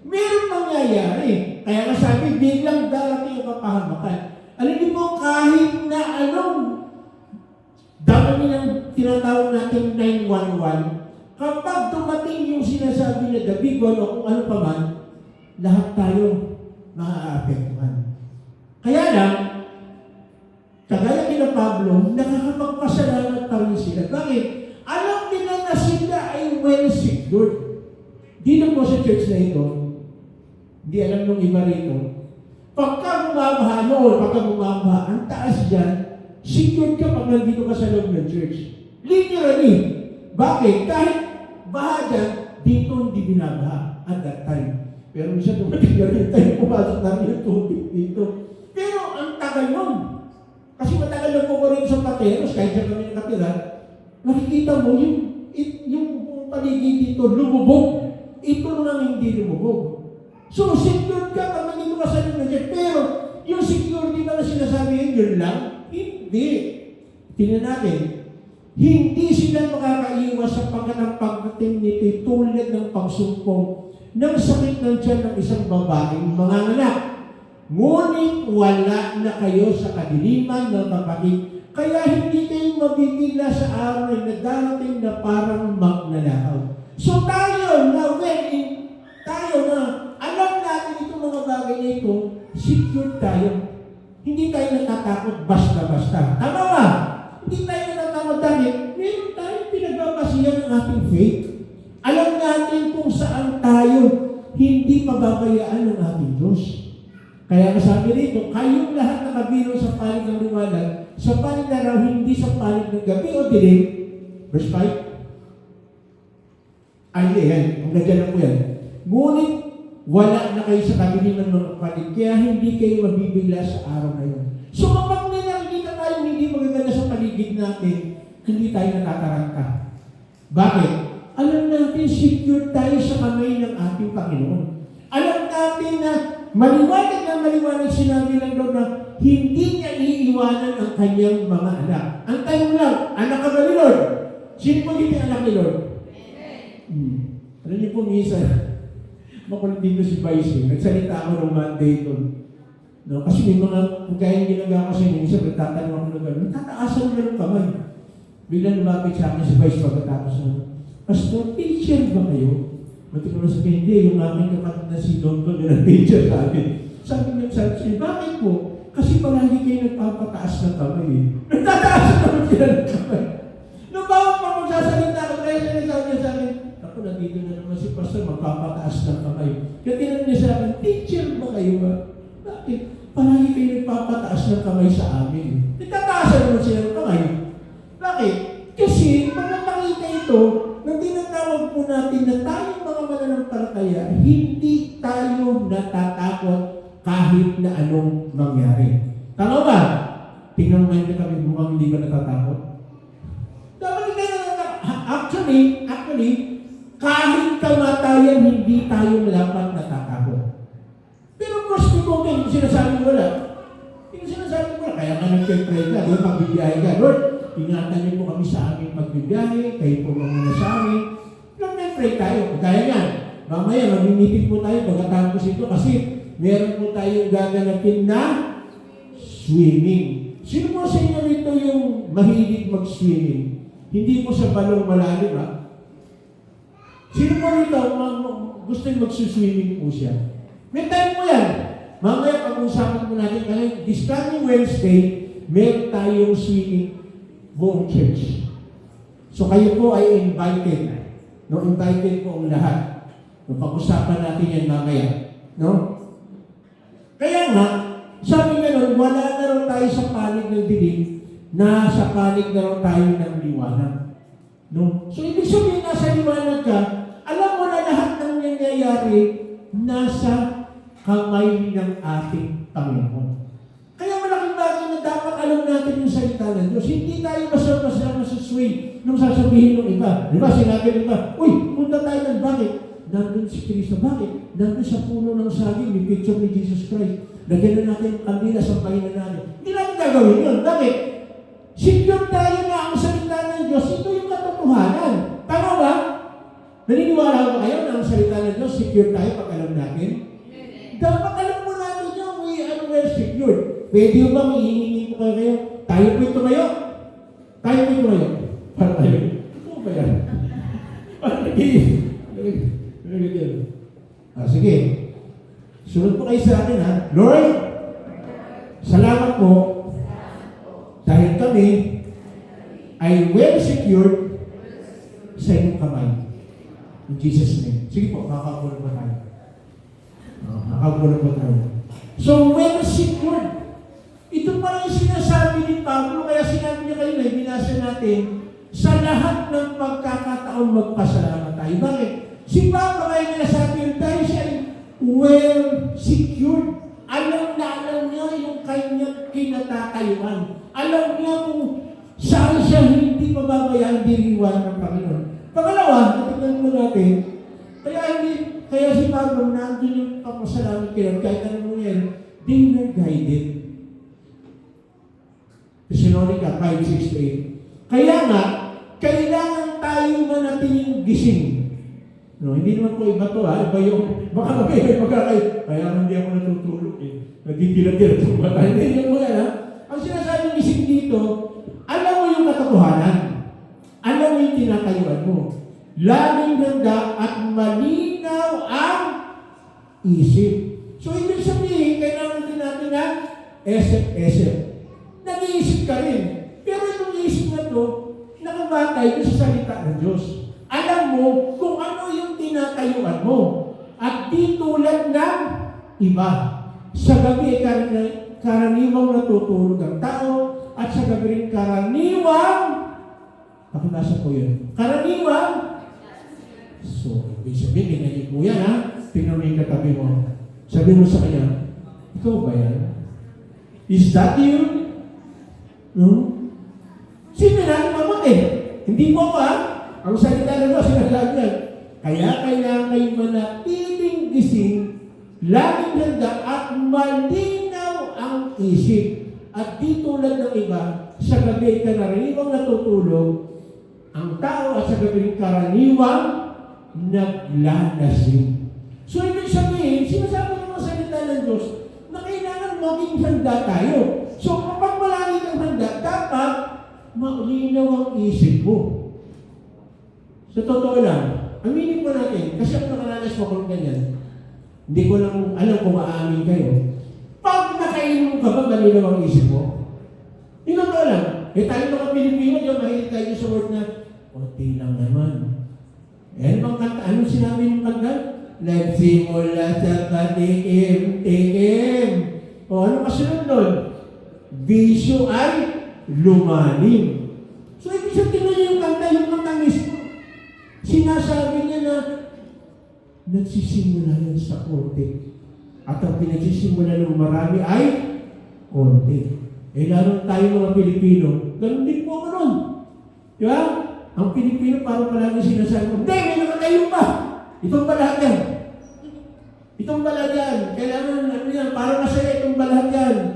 Meron mangyayari. Kaya nga sabi, biglang darating ang kapahamakan. Alam niyo po, kahit na anong dami ng tinatawag natin 911, kapag dumating yung sinasabi na the big one o kung ano pa man, lahat tayo maaapektuhan. Kaya lang, kagaya kina Pablo, nakakapagpasalamat pa rin sila. Bakit? Alam nila na sila ay well secured. Dito po sa church na ito, Hindi alam nung iba rito. Pagka bumabaha noon, pagka bumabaha, ang taas dyan, secured ka pag nandito ka sa loob ng church. Literally. Bakit? Kahit baha dyan, dito hindi binabaha at that time. Pero minsan dumating na rin tayo, pumasok na rin yung tubig dito. Pero ang tagal nun. Kasi matagal lang po rin sa Pateros, kahit siya kami nakatira, nakikita mo yung paligid dito, lumubog. Ito lang hindi lumubog. So, secured ka pag nandito ka sa loob ng church. Pero, yung security na sinasabi yun lang, hindi. Tingnan natin, hindi sila makakaiwas sapagkat ang pagdating nito'y tulad ng pagsumpong ng sakit ng tiyan ng isang babaeng manganganak. Ngunit wala na kayo sa kadiliman ng kapatid, kaya hindi kayo mabibigla sa araw na darating na parang magnanakaw. So tayo na tayo na alam natin itong mga bagay na ito, secure tayo. Hindi tayo natatakot basta-basta. Tama ba? Hindi tayo natatakot dahil meron tayong pinagbabasihan ng ating faith. Alam natin kung saan tayo hindi pababayaan ng ating Diyos. Kaya kasabi rito, kayong lahat nakabilang sa panig ng liwanag, sa panig na raw, hindi sa panig ng gabi o dilim. Verse 5. Ay, yan. Hanggang dyan lang po yan. Ngunit, wala na kayo sa kadiliman ng kapatid, kaya hindi kayo mabibigla sa araw na yun. So kapag may nakikita tayo hindi magaganda sa paligid natin, hindi tayo natataranta. Bakit? Alam natin, secure tayo sa kamay ng ating Panginoon. Alam natin na maliwanag sinabi lang doon na hindi niya iiwanan ang kanyang mga anak. Ang tanong lang, anak ka ba ni Lord? Sino po hindi anak ni Lord? Alam niyo po, minsan, makulit dito si Vice, nagsalita ako ng Monday doon. No? Kasi may mga pagkain ginagawa ko sa inyo, minsan nagtatanong ako na gano'n, tataasan mo ng kamay. Biglang lumapit sa akin si Vice pagkatapos na, Pastor, teacher ba kayo? Mati ko na sabihin, hindi, yung aming kapatid na si Don yun ang teacher sa akin. Sabi niya sa akin, bakit po? Kasi palagi kayo nagpapataas ng kamay eh. Nagtataas naman sila ng kamay. Nung bawang pa magsasalita ko, kaya sinasabi niya sa akin, ako, nandito na naman si Pastor, magpapataas ng kamay. Kaya tinanong niya sa akin, teacher ba kayo ba? Bakit? Palagi kayo nagpapataas ng kamay sa amin. Nagtataasan naman sila ng kamay. Bakit? Kasi, pag nakita ito, nang tinatawag po natin na tayong mga mananampalataya, hindi tayo natatakot kahit na anong mangyari. Tama ba? Tingnan mo ngayon kami, mukhang hindi ba natatakot? Dapat hindi tayo natatakot. Actually, kahit kamatayan, hindi tayo dapat natatakot. Pero of course, hindi sinasabi ko wala. Hindi sinasabi ko wala. Kaya nga nag-pray ka, doon magbibiyahe ka. Lord, ingatan niyo po kami sa aming pagbibiyahe, kayo po muna sa amin. Nag-pray tayo. Kaya nga, mamaya mag-meeting po tayo pagkatapos ito kasi meron po tayong gaganapin na swimming. Sino po sa inyo rito yung mahilig mag-swimming? Hindi po sa balong malalim, ha? Sino po rito gusto yung mag-swimming po siya? May time po yan. Mamaya pag-usapan po natin kasi this coming Wednesday, meron tayong swimming buong church. So kayo po ay invited. No, invited po ang lahat. No, pag-usapan natin yan mamaya. No? Kaya nga, sabi nga nun, wala na rin tayo sa panig ng dilim, nasa panig na rin tayo ng liwanag. No? So ibig sabihin, nasa liwanag ka, alam mo na lahat ng nangyayari nasa kamay ng ating Panginoon. Kaya malaking bagay na dapat alam natin yung salita ng Diyos. Hindi tayo basta-basta masusway nung sasabihin ng iba. Di ba, sinabi ng iba, uy, punta tayo ng bakit? Nandun si Kristo. Bakit? Nandun sa puno ng saging, may picture ni Jesus Christ. Lagyan na natin ang kandila sa pahinan natin. Hindi natin gagawin yun. Bakit? Secure tayo na ang salita ng Diyos. Ito yung katotohanan. Tama ba? Naniniwala ba kayo na ang salita ng Diyos, secure tayo pag alam natin? Dapat alam mo natin yung we're secure. Pwede ba may hihingi ko kayo? Tayo po ito kayo? Tayo po ito kayo? Para tayo. Ito ba yan? Para sige. Sunod po kayo sa akin, ha? Lord, salamat po dahil kami ay well secured sa inyong kamay. In Jesus' name. Sige po, makakakulang pa tayo. Makaupo na po tayo. So, well secured. Ito pala yung sinasabi ni Pablo, kaya sinabi niya kayo na binasa natin, sa lahat ng pagkakataon magpasalamat tayo. Bakit? Si Pablo kaya nasabi yun, dahil siya ay well secured. Alam niya yung kanyang kinatatayuan. Alam niya kung saan siya hindi mababayaan diriwan ng Panginoon. Pangalawa, natignan mo natin, kaya si Pablo, nandun yung papasalamat kayo, kahit ano mo yan, they were guided. Thessalonica 5:6-8. Kaya nga, kailangan tayo manatiling gising. No, hindi naman po iba to ha, iba yung, baka may pagkakay, kaya hindi ako natutulog eh. Nagtitira-tira itong bata. Hindi mo yan ha. Ang sinasabing gising dito, alam mo yung katotohanan. Alam mo yung tinatayuan mo. Laging ganda at malinaw ang isip. So, ibig sabihin, kailangan din natin ng SF. Nag-iisip ka rin. Pero itong isip na ito, nakabatay ito sa salita ng Diyos. Alam mo kung ano yung tinatayuan mo. At di tulad ng iba. Sa gabi, karaniwang natutulog ang tao, at sa gabi rin karaniwang, pakibasa ko yun, karaniwang, so, ibig sabihin, ganyan po yan ha, tingnan mo yung katabi mo. Sabi mo sa kanya, ikaw ba yan? Is that you? No? Sino natin mabuti? Hindi mo pa. Ang salita na mo, sinasabi yan. Kaya kailangan kayo manatiling gising, laging handa at malinaw ang isip. At di tulad ng iba, sa gabi karaniwang natutulog, ang tao at sa gabi karaniwang naglalasing. So, ibig sabihin, sinasabi ng mga salita ng Diyos na kailangan maging handa tayo. So, kapag malagi kang handa, dapat malinaw ang isip mo. Sa totoo lang, aminin po natin, kasi ako nakaranas mo kung ganyan. Hindi ko lang alam kung maamin kayo. Pag nakainom ka ba, malinaw ang isip mo? Hindi ko alam. Tayo mga Pilipino, yung mahilig tayo sa word na, konti lang naman. Bang kanta? Anong sinabi ng kanta? Nagsimula sa katikim-tikim. O ano kasunod doon? Bisyo ay lumalim. So, ibig sabihin yung kanta mismo. Sinasabi niya na nagsisimula yan sa konti. At ang pinagsisimula ng marami ay konti. Lalo tayo mga Pilipino, ganun din po nun. Di ba? Ang Pilipino parang palagi sinasabi mo, hindi, may nakatayo pa. Itong balat yan. Itong balat yan. Kailangan, ano yan, parang masaya itong balat yan.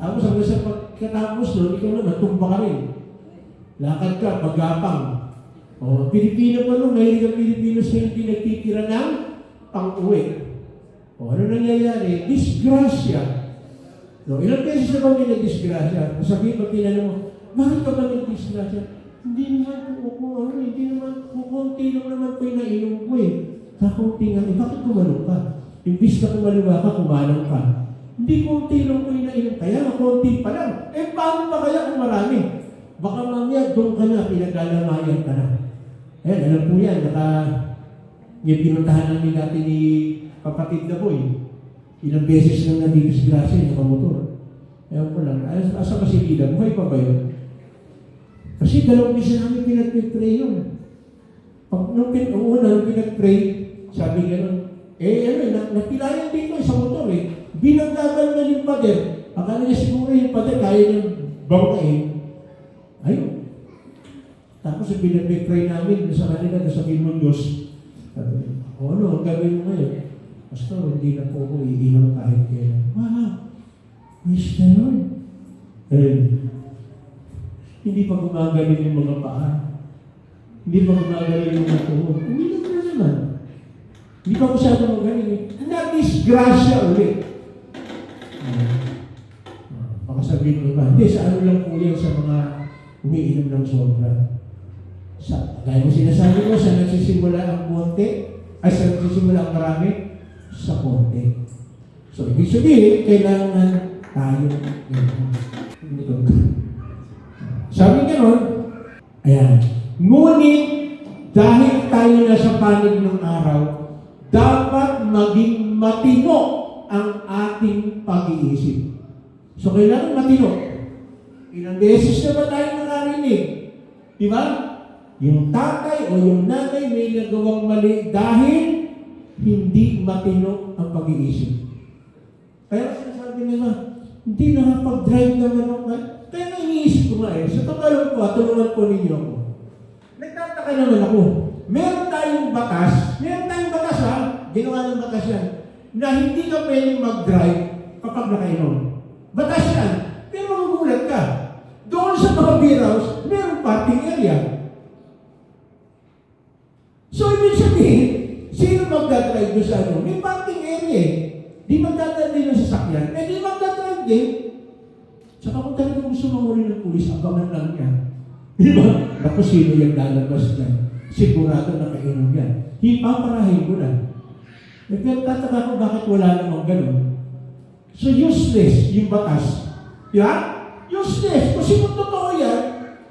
Tapos hanggang sa pagkatapos nun, ikaw naman, tumba ka rin. Lakad ka, paggapang. O, Pilipino pa nun, mahilig ang Pilipino sa hindi nagtitira ng pang-uwi. O, ano nangyayari? Disgrasya. No, ilang beses na ba may nag-disgrasya? Sabihin pag tinanong mo, bakit ka ba nag-disgrasya? Hindi naman po hindi naman kukunti lang naman po yung nainom ko eh. Kakunti nga, bakit kumalong ka? Imbis na kumaliwa ka, kumalang ka. Hindi kunti lang po yung nainom, kaya kunti pa lang. Paano ba kaya kung marami? Baka mamaya, doon ka na, pinaglalamayan ka na. Alam po yan, yung pinuntahan namin dati ni kapatid na boy. Ilang beses lang nadidisgrasya, nakamotor. Ewan ko lang, asa kasi Lida, buhay pa ba yun? Kasi dalawang beses namin pinag-pray yun. Nung pinag-pray, sabi gano'n, napilayan dito sa motor eh. Binagdagan na yung pader. Akala niya siguro yung pader, kaya niya bangkain. Ayun. Tapos yung pinag-pray namin, sa kanila, nasabihin mong Diyos, ano, ang gawin mo ngayon? Basta hindi na po ako iinom kahit kailan. Wow! Praise the Lord. Hindi pa gumagaling yung mga paa. Hindi pa gumagaling yung mga tuhod. Uminom na naman. Hindi pa masyadong magaling. Na-disgrasya ulit. Baka sabihin mo ba, hindi, sa ano lang po yan sa mga umiinom ng sobra. Gaya mo sinasabi mo, sa nagsisimula ang konti, ay sa nagsisimula ang marami, sa konti. So, ibig sabihin, kailangan tayo. Sabi gano'n, ayan, ngunit dahil tayo na sa panig ng araw, dapat maging matino ang ating pag-iisip. So, kailangan matino. Ilang beses na ba tayo nakarinig? Di ba? Yung tatay o yung nanay may nagawang mali dahil hindi matino ang pag-iisip. Kaya sinasabi nila, hindi nakapag-drive naman ako. Kaya nga iniisip ko nga sa tagalog ko, tulungan po ninyo ako. Nagtataka naman ako. Meron tayong batas ha, ginawa ng batas yan, na hindi ka pwedeng mag-drive kapag nakainom. Batas yan. Pero magugulat ka. Doon sa mga beer house, meron parking area. So, ibig sabihin, sino magdadrive doon sa ano? May parking area eh. Di magdadrive din ng sasakyan. Di magdadrive din. Saka kung talaga gusto mamuli ng pulis, abangan lang niya. Di ba? Naku, sino yung lalabas niya? Sigurado nakainom yan. Ipaparahin ko na. Pero tataka ko bakit wala namang ganun. So useless yung batas. Yeah? Useless. Kasi kung totoo yan,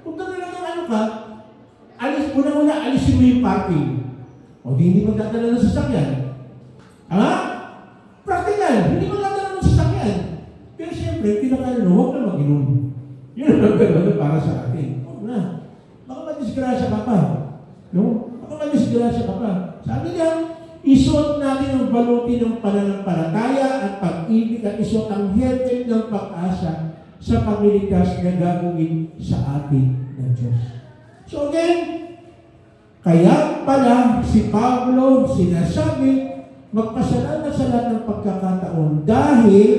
kung talagang ano ka, una-una, alisin mo yung parking. O di hindi magdadala ng sasakyan. Ha? Practical. Hindi magdadala ng sasakyan. Pero siyempre, pinakano, huwag na mag-inom. Yun ang gagawin para sa atin. Huwag na. Baka madisgrasya ka pa. No? Baka madisgrasya ka pa. Sabi niya, isuot natin ang baluti ng pananampalataya at pag-ibig at isuot ang helmet ng pag-asa sa pagliligtas na gagawin sa atin ng Diyos. So again, kaya pala si Pablo sinasabi, magpasalamat sa lahat ng pagkakataon dahil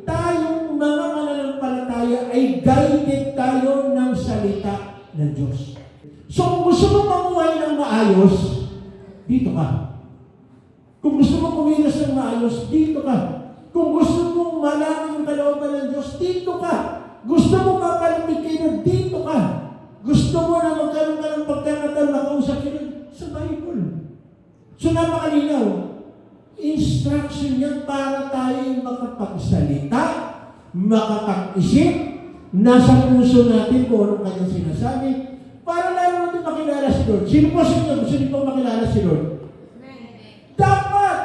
tayong mga mananampalataya ay guided tayo ng salita ng Diyos. So kung gusto mo mamuhay ng maayos, dito ka. Kung gusto mo kumilos ng maayos, dito ka. Kung gusto mong malaman yung kalooban ng Diyos, dito ka. Gusto mo mapalapit kayo, dito ka. Gusto mo na magkaroon ka ng pagkakataon na kausap kayo sa Bible. So napakalinaw. Instruction yan para tayo makapagsalita, makapag-isip, nasa puso natin kung anong kanyang sinasabi, para lalo natin makilala si Lord. Sino po sa inyo? Gusto niyo po makilala si Lord? Dapat!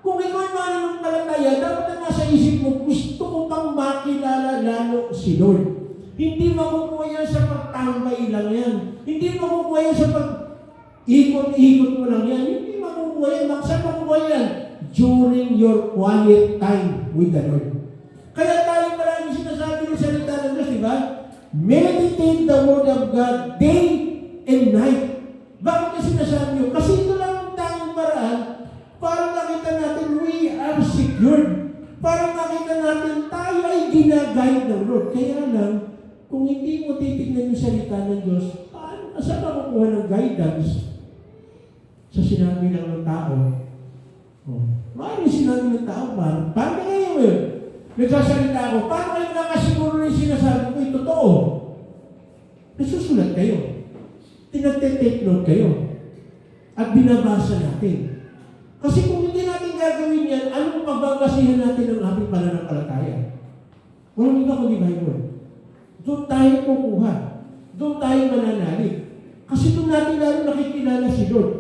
Kung ikaw ay mananampalataya, dapat na nasa isip mo, gusto ko pang makilala lalo si Lord. Hindi makukuha yan sa pagtambay lang yan. Hindi makukuha yan sa pag-ikot-ikot mo lang yan. Hindi makukuha yan. Saan makukuha yan? During your quiet time with the Lord. Kaya tayo maraming sinasabi ng salita ng Diyos, di ba? Meditate the Word of God day and night. Bakit na sinasabi nyo? Kasi ito lang ang tanging paraan para makita natin we are secured. Para makita natin tayo ay ginagayad ng Lord. Kaya lang, kung hindi mo titignan yung salita ng Diyos, paano ka saan makukuha ng guidance sa sinabi lang ng tao? Maaaring sinabi ng tao, paano kayo yun? Nagsasalita ako, paano kayo nakasiguro na yung sinasabi ko, ito totoo? Nasusulat kayo. Tinagte-take note kayo. At binabasa natin. Kasi kung hindi natin gagawin yan, anong pagbabasihan natin ng ating pananampalataya? Walang iba kundi Bible. Doon tayo kukuha. Doon tayo mananalig. Kasi doon natin lalo nakikilala si Lord.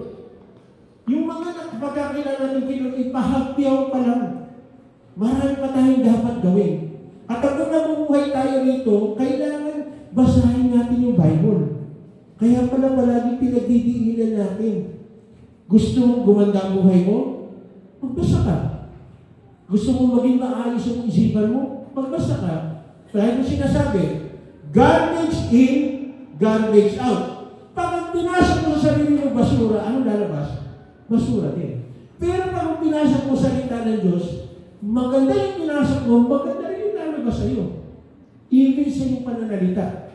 Yung mga pagkakilala natin kay Lord, ipahagpiyaw pa lang. Marami pa tayong dapat gawin. At kung nabubuhay tayo rito, kailangan basahin natin yung Bible. Kaya pala palagi pinagdidiinan natin. Gusto mong gumanda ang buhay mo? Magbasa ka. Gusto mong maging maayos ang isipan mo? Magbasa ka. Kaya yung sinasabi, garbage in, garbage out. Pag pinasok mo sa sarili mo basura, anong lalabas? Basura din. Pero pag pinasok mo sa salita ng Diyos, maganda yung pinasok mo, maganda rin yung lalabas sa'yo. Even sa yung pananalita,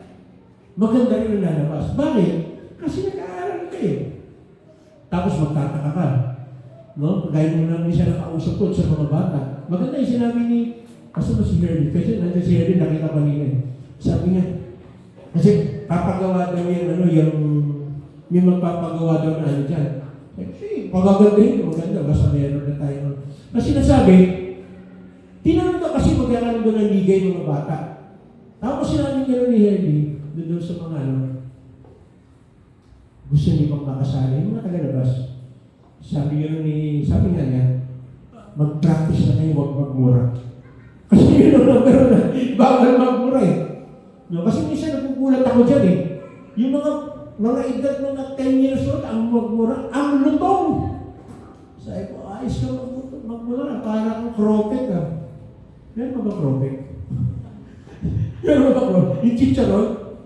maganda rin yung lalabas. Bakit? Kasi nag-aaral ka eh. Tapos magtataka ka. No? Gaya mo lang siya nakausap ko sa mga bata. Maganda yung sinabi ni, asa ba si Herdy? Kasi nandiyan si Herdy, nakita kanina eh. Sabi niya, kasi papagawa daw yung may magpapagawa daw na ano dyan. Kasi pagagandahin ko, maganda, basta meron na tayo. Kasi nasabi, tinanong ka kasi magkakaroon doon ng ligay mga bata. Tapos sinabi niya ni Herdy, doon sa mga gusto niyo pang makasali, yung mga tagalabas. Sabi nga niya, mag-practice na kayo huwag magmura. Kasi yun ang number one, bawal magmura eh. No, kasi minsan nagugulat ako dyan eh. Yung mga edad mga 10 years old, ang magmura, ang lutong. Sabi ko, ayos ka magmura, para kang prophet ah. Meron ba ba prophet? Meron ba ba prophet? Yung chicharon,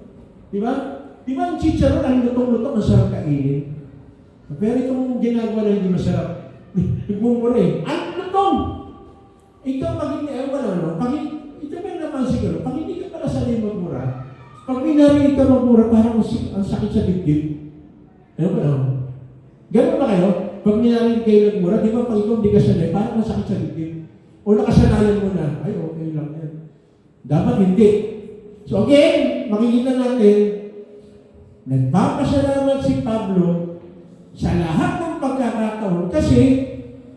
di ba? Di ba ang chicharon, ang lutong-lutong, ang sarap kainin? Pero itong ginagawa na hindi masarap, nagmumura eh. Ang lutong! Ikaw maging, wala, ito ba yung napansin ko, pag hindi ka pala sanay magmura, pag minarinig ka magmura, parang ang sakit sa dibdib. Ano ba naman? Gano'n ba kayo? Pag minarinig kayo magmura, di ba pag ikaw hindi ka sanay, parang ang sakit sa dibdib. O nakasanayan mo na, ay okay lang yan. Dapat hindi. So again, makikita natin, nagpapasalamat si Pablo sa lahat ng pagkakataon kasi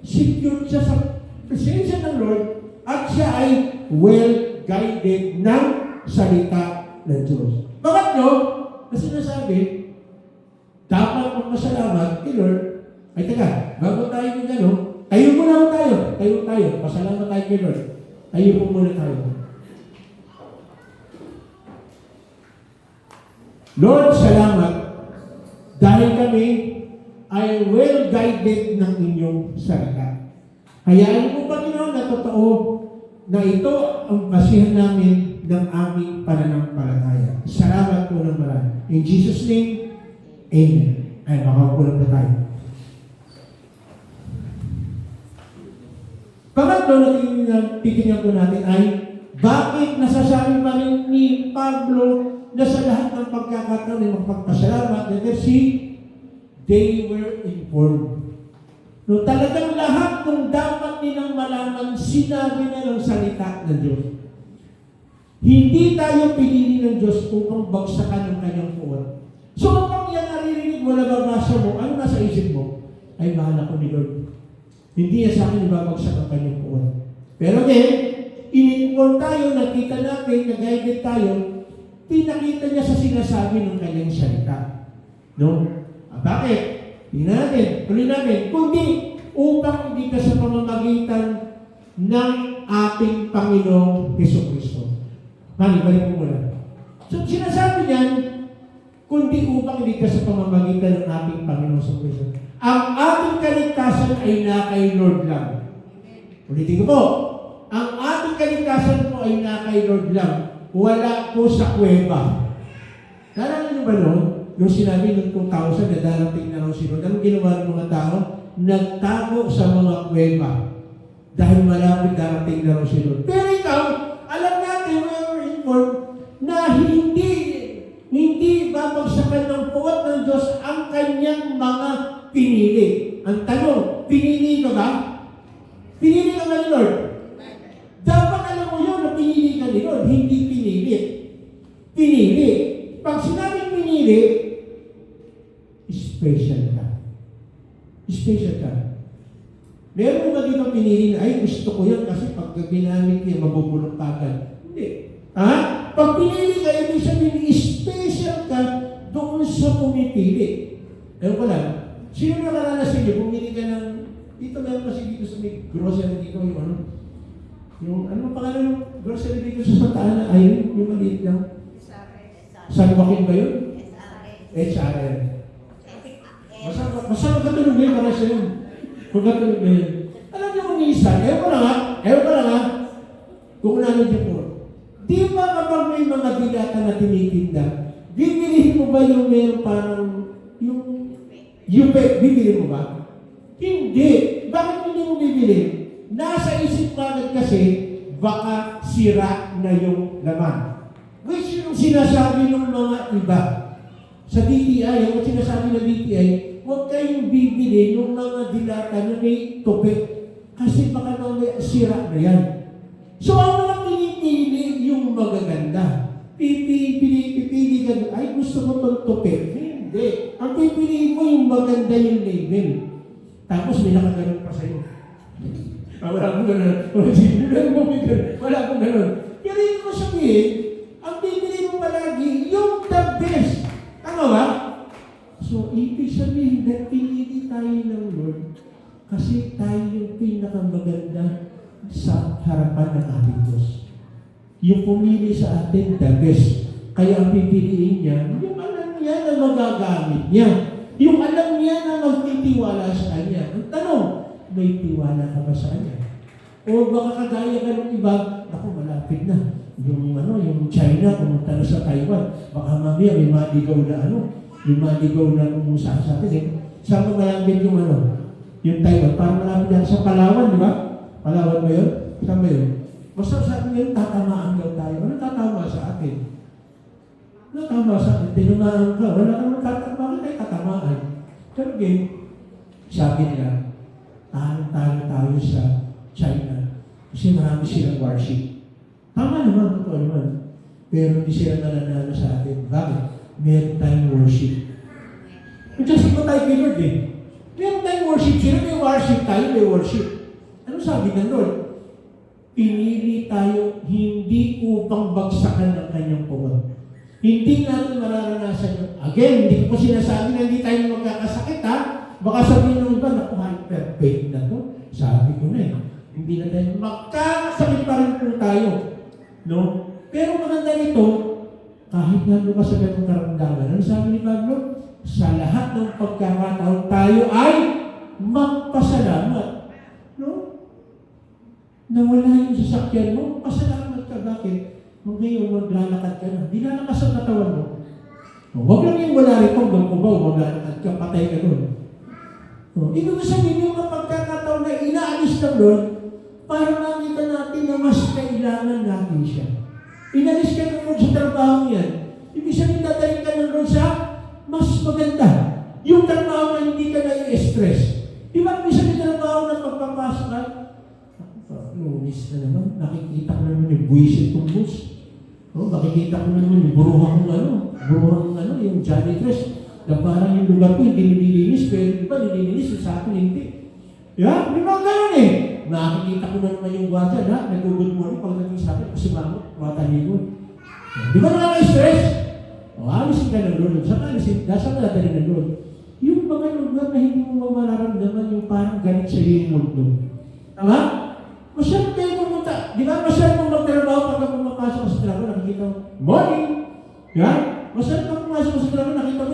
secure siya sa presensya ng Lord at siya ay well-guided ng salita ng Diyos. Bakit nyo? Kasi nasabi, dapat magpasalamat kay Lord. Ay teka, bago tayo kung gano'n, tayo muna tayo. Pasalamat tayo kay Lord. Tayo po muna tayo. Lord, salamat dahil kami ay well-guided ng inyong salita. Hayaan mo, Panginoon, na totoo na ito ang basihan namin ng aming pananampalataya. Salamat po ng marami. In Jesus' name, Amen. Ay, makaupulan po tayo. Pangatlo na titingnan po natin ay bakit nasasabi pa rin ni Pablo na sa lahat ng pagkakataon ay magpagpasalamat. Letter C, they were informed. No, talagang lahat ng dapat nilang malaman, sinabi na ng salita ng Diyos. Hindi tayo pinili ng Diyos upang bagsakan ng kanyang puwan. So kapag yan naririnig mo, nababasa mo, ano nasa isip mo? Ay, mahal ako ni Lord. Hindi yan sa akin ibabagsak ang kanyang puwan. Pero again, in-inform tayo, nakita natin, nag-guided tayo, pinakita niya sa sinasabi ng kanyang salita. No? Bakit? Tingnan natin, tuloy natin, kundi upang hindi ka sa pamamagitan ng ating Panginoong Jesucristo. Balik mo muna. So, sinasabi niyan, kundi upang hindi ka sa pamamagitan ng ating Panginoong Jesucristo. Ang ating kaligtasan ay na kay Lord lang. Ulitin ko po, ang ating kaligtasan po ay na kay Lord lang. Wala po sa kuweba. Nalala niyo ba noon? Yung sinabi ng 2000 na darating na raw si Lord, anong ginawa ng mga tao? Nagtago sa mga kuweba. Dahil malapit darating na raw si Lord. Pero ikaw, alam natin, we were informed na hindi babagsakan ng puwat ng Diyos ang kanyang mga pinili. Ang tanong, pinili ka ba? Pinili ka ba ni Lord? Dapat alam mo yun na pinili ka ni Lord, hindi pinilit. Pinili. Pag sinabing pinili, special ka. Special ka. Meron mo ba dito pinili na, ay gusto ko yan kasi pag ginamit niya, mabubulong pagan. Hindi. Ha? Pag pinili ka, ibig sabihin, special ka doon sa pumipili. Ewan ko lang, sino nakaranas sa inyo, pumili ka ng, dito meron kasi dito sa may grocery dito, yung ano, yung, ano pangalan ng grocery dito sa Santa Ana, ayun, yung maliit lang. San Joaquin ba yun? HRL. Masama katulog na yun para sa yun. Kung katulog na yun. Alam niyo kung isa, ewan ko lang ha, kung ano niyo po. Di ba kapag may mga dilata na tinitinda, bibilihin mo ba yung meron parang, yung bibili mo ba? Hindi. Bakit hindi mo bibili? Nasa isip ka agad kasi, baka sira na yung laman. Which yung sinasabi ng mga iba. Sa DTI, yung sinasabi ng DTI, huwag kayong bibili ng mga dilata na may tubig. Kasi baka mamaya sira na yan. So, ang mga pinipili yung magaganda. Pipili ka, ay gusto mo itong tubig. Hindi. Ang pipiliin mo yung maganda yung label. Tapos may nakaganon pa sa'yo. Wala akong gano'n. Wala akong gano'n. Pero yung ko sabihin, ang bibili mo palagi, yung the best. Tama ba? So, ibig sabihin na pinili tayo ng Lord kasi tayo yung pinakamaganda sa harapan ng ating Diyos. Yung pumili sa atin, the best. Kaya ang pipiliin niya, yung alam niya na magagamit niya. Yung alam niya na magtitiwala sa Kanya. Ang tanong, may tiwala ka ba sa Kanya? O baka kagaya ka ng iba, ako malapit na. Yung China, pumunta na sa Taiwan. Baka mamaya may maligaw na may maligaw na kung saan sa atin eh. Saan mo malapit yung yung Taiwan? Parang malapit na sa Palawan, di ba? Palawan ba yun? Saan ba yun? Basta sa atin yun, tatamaan daw tayo. Ano tatama sa atin? Ano tama sa atin? Tinumaan ka. Wala ka naman bakit tayo tatamaan? Pero again, sabi nila, tayo sa China. Kasi marami silang worship. Tama naman, totoo naman. Pero hindi sila nananalo sa atin. Bakit? Meron tayong worship. Just ba tayo kay Lord eh? Meron tayong worship. Sila may worship tayo, may worship. Ano sabi ng Lord? Pinili tayo hindi upang bagsakan ng kanyang puwan. Hindi natin mararanasan yun. Again, hindi ko pa sinasabi na hindi tayo magkakasakit ha. Baka sabihin ng iba, naku, hyper-faith na to. Sabi ko na eh. Hindi na tayo magkakasakit pa rin po tayo. No? Pero maganda nito, kahit nga lumasagat ng karamdaman, ano sabi ni Pablo? Sa lahat ng pagkakataon tayo ay magpasalamat. No? Nawala yung sasakyan mo, pasalamat ka. Bakit? Ngayon, maglalakad ka na. Di lalakas ang katawan mo. Huwag lang yung wala rin kung magkubaw, maglalakad ka, patay ka doon. Ibig sabihin yung mga pagkakataon na inaalis ka doon, para makita natin na mas kailangan natin siya. Inalis ka na doon sa trabaho yan. Ibig sabihin dadaling ka na doon sa mas maganda. Yung trabaho na hindi ka na-stress. Di ba, ibig sabihin trabaho na pagpapasok ka, Lunis na naman, nakikita ko naman yung buwisit kong bus. Nakikita ko naman yung buruhang yung janitress. Na parang yung lugar ko hindi nililinis, pero iba nililinis, sa akin hindi. Yeah? Di ba gano'n eh? Nakikita ko na naman yung gwadya na, nag-good morning pagdating sa akin, kasi mamot, mataligon. Di ba nakaka-stress? Alisin ka na doon. Saan alisin? Saan ka natin na doon? Yung mga lugar na hindi mo mararamdaman yung parang ganit sa yung mundo. Tama? Masyadong kayo pumunta. Di ba? Masyadong magtrabaho pagka pumapasok sa trabaho, nakikita mo, morning! Yan? Masyadong pag pumasok sa trabaho, nakita mo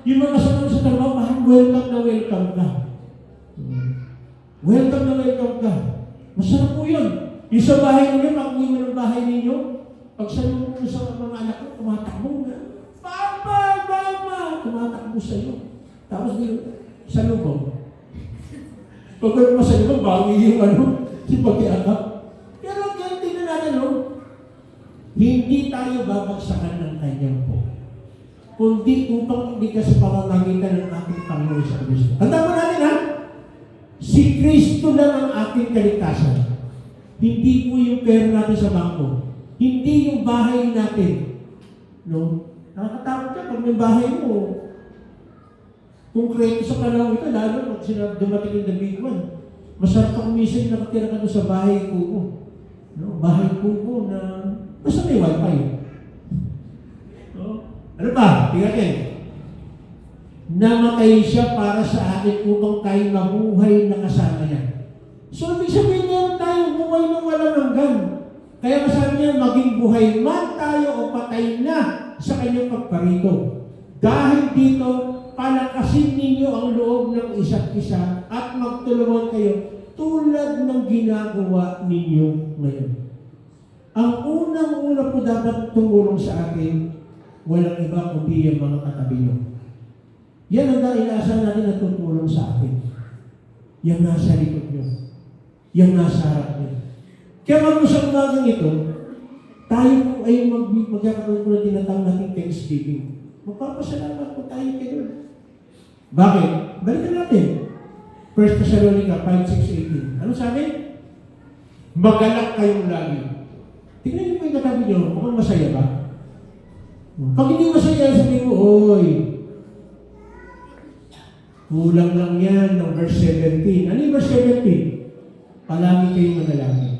yung mga kasama sa trabaho, parang welcome na welcome ka. Welcome na welcome ka. Masarap po yun. Yung sa bahay ninyo, pag-uwi mo ng bahay ninyo, pag sabi mo sa mga anak ko, tumatakbo na. Papa! Mama! Tumatakbo sa'yo. Tapos sa lubong. Pag mo sa lubong, bawi yung si pag-iakap. Pero ganyan tingnan natin, hindi tayo babagsakan ng kanyang po. Kundi upang hindi ka sa pamamagitan ng ating Panginoon sa Kristo. Tandaan mo natin ha? Si Kristo lang ang ating kaligtasan. Hindi po yung pera natin sa bangko. Hindi yung bahay natin. No? Nakakatakot ka pag may bahay mo. Kung kreto sa panahon ito, lalo pag dumating yung the big one. Masarap ka kumisan nakatira ka doon sa bahay kuko. No? Bahay kuko na basta may wifi. No? Ano pa? Tingnan. Namatay siya para sa atin upang tayo mabuhay na kasama niya. So, ibig sabihin niya tayo buhay na walang hanggan. Kaya masabi niya, maging buhay man tayo o patay na sa kanyang pagparito. Dahil dito, palakasin ninyo ang loob ng isa't isa at magtulungan kayo tulad ng ginagawa ninyo ngayon. Ang unang-una po dapat tumulong sa atin, walang iba kundi yung mga katabi nyo. Yan ang dailasan natin na tutulong sa atin. Yung nasa likod nyo. Yung nasa harap nyo. Kaya kung sa umagang ito, tayo po ay magkakaroon po na tinatawag natin Thanksgiving. Magpapasalamat po tayo kayo. Bakit? Balikan natin. 1 Thessalonica 5:6-18. Ano sabi? Magalak kayong lagi. Tingnan niyo po yung katabi nyo, mukhang masaya ba? Pag hindi masaya, sabihin mo, oy, kulang lang yan ng verse 17. Ano yung verse 17? Palagi kayong manalangin.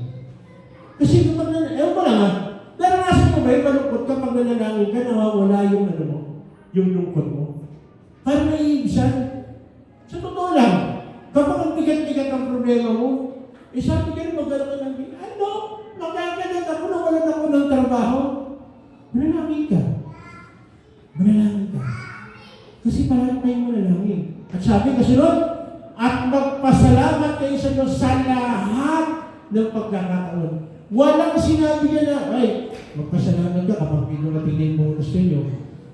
Kasi kapag ewan ko lang ha, naranasan mo ba yung malungkot kapag nanalangin ka, nawawala yung yung lungkot mo? Parang naiibisan. Sa totoo lang, kapag ang bigat-bigat ang problema mo, Eh sabi ka rin, magkaroon ka ng ano? Magkakaroon ako na wala ako ng trabaho. Manalangin ka. Manalangin ka. Kasi parang kayo manalangin. At sabi kasunod, at magpasalamat kayo sa Diyos sa lahat ng pagkakataon. Walang sinabi niya na, ay, magpasalamat ka kapag pinunating na yung bonus ninyo.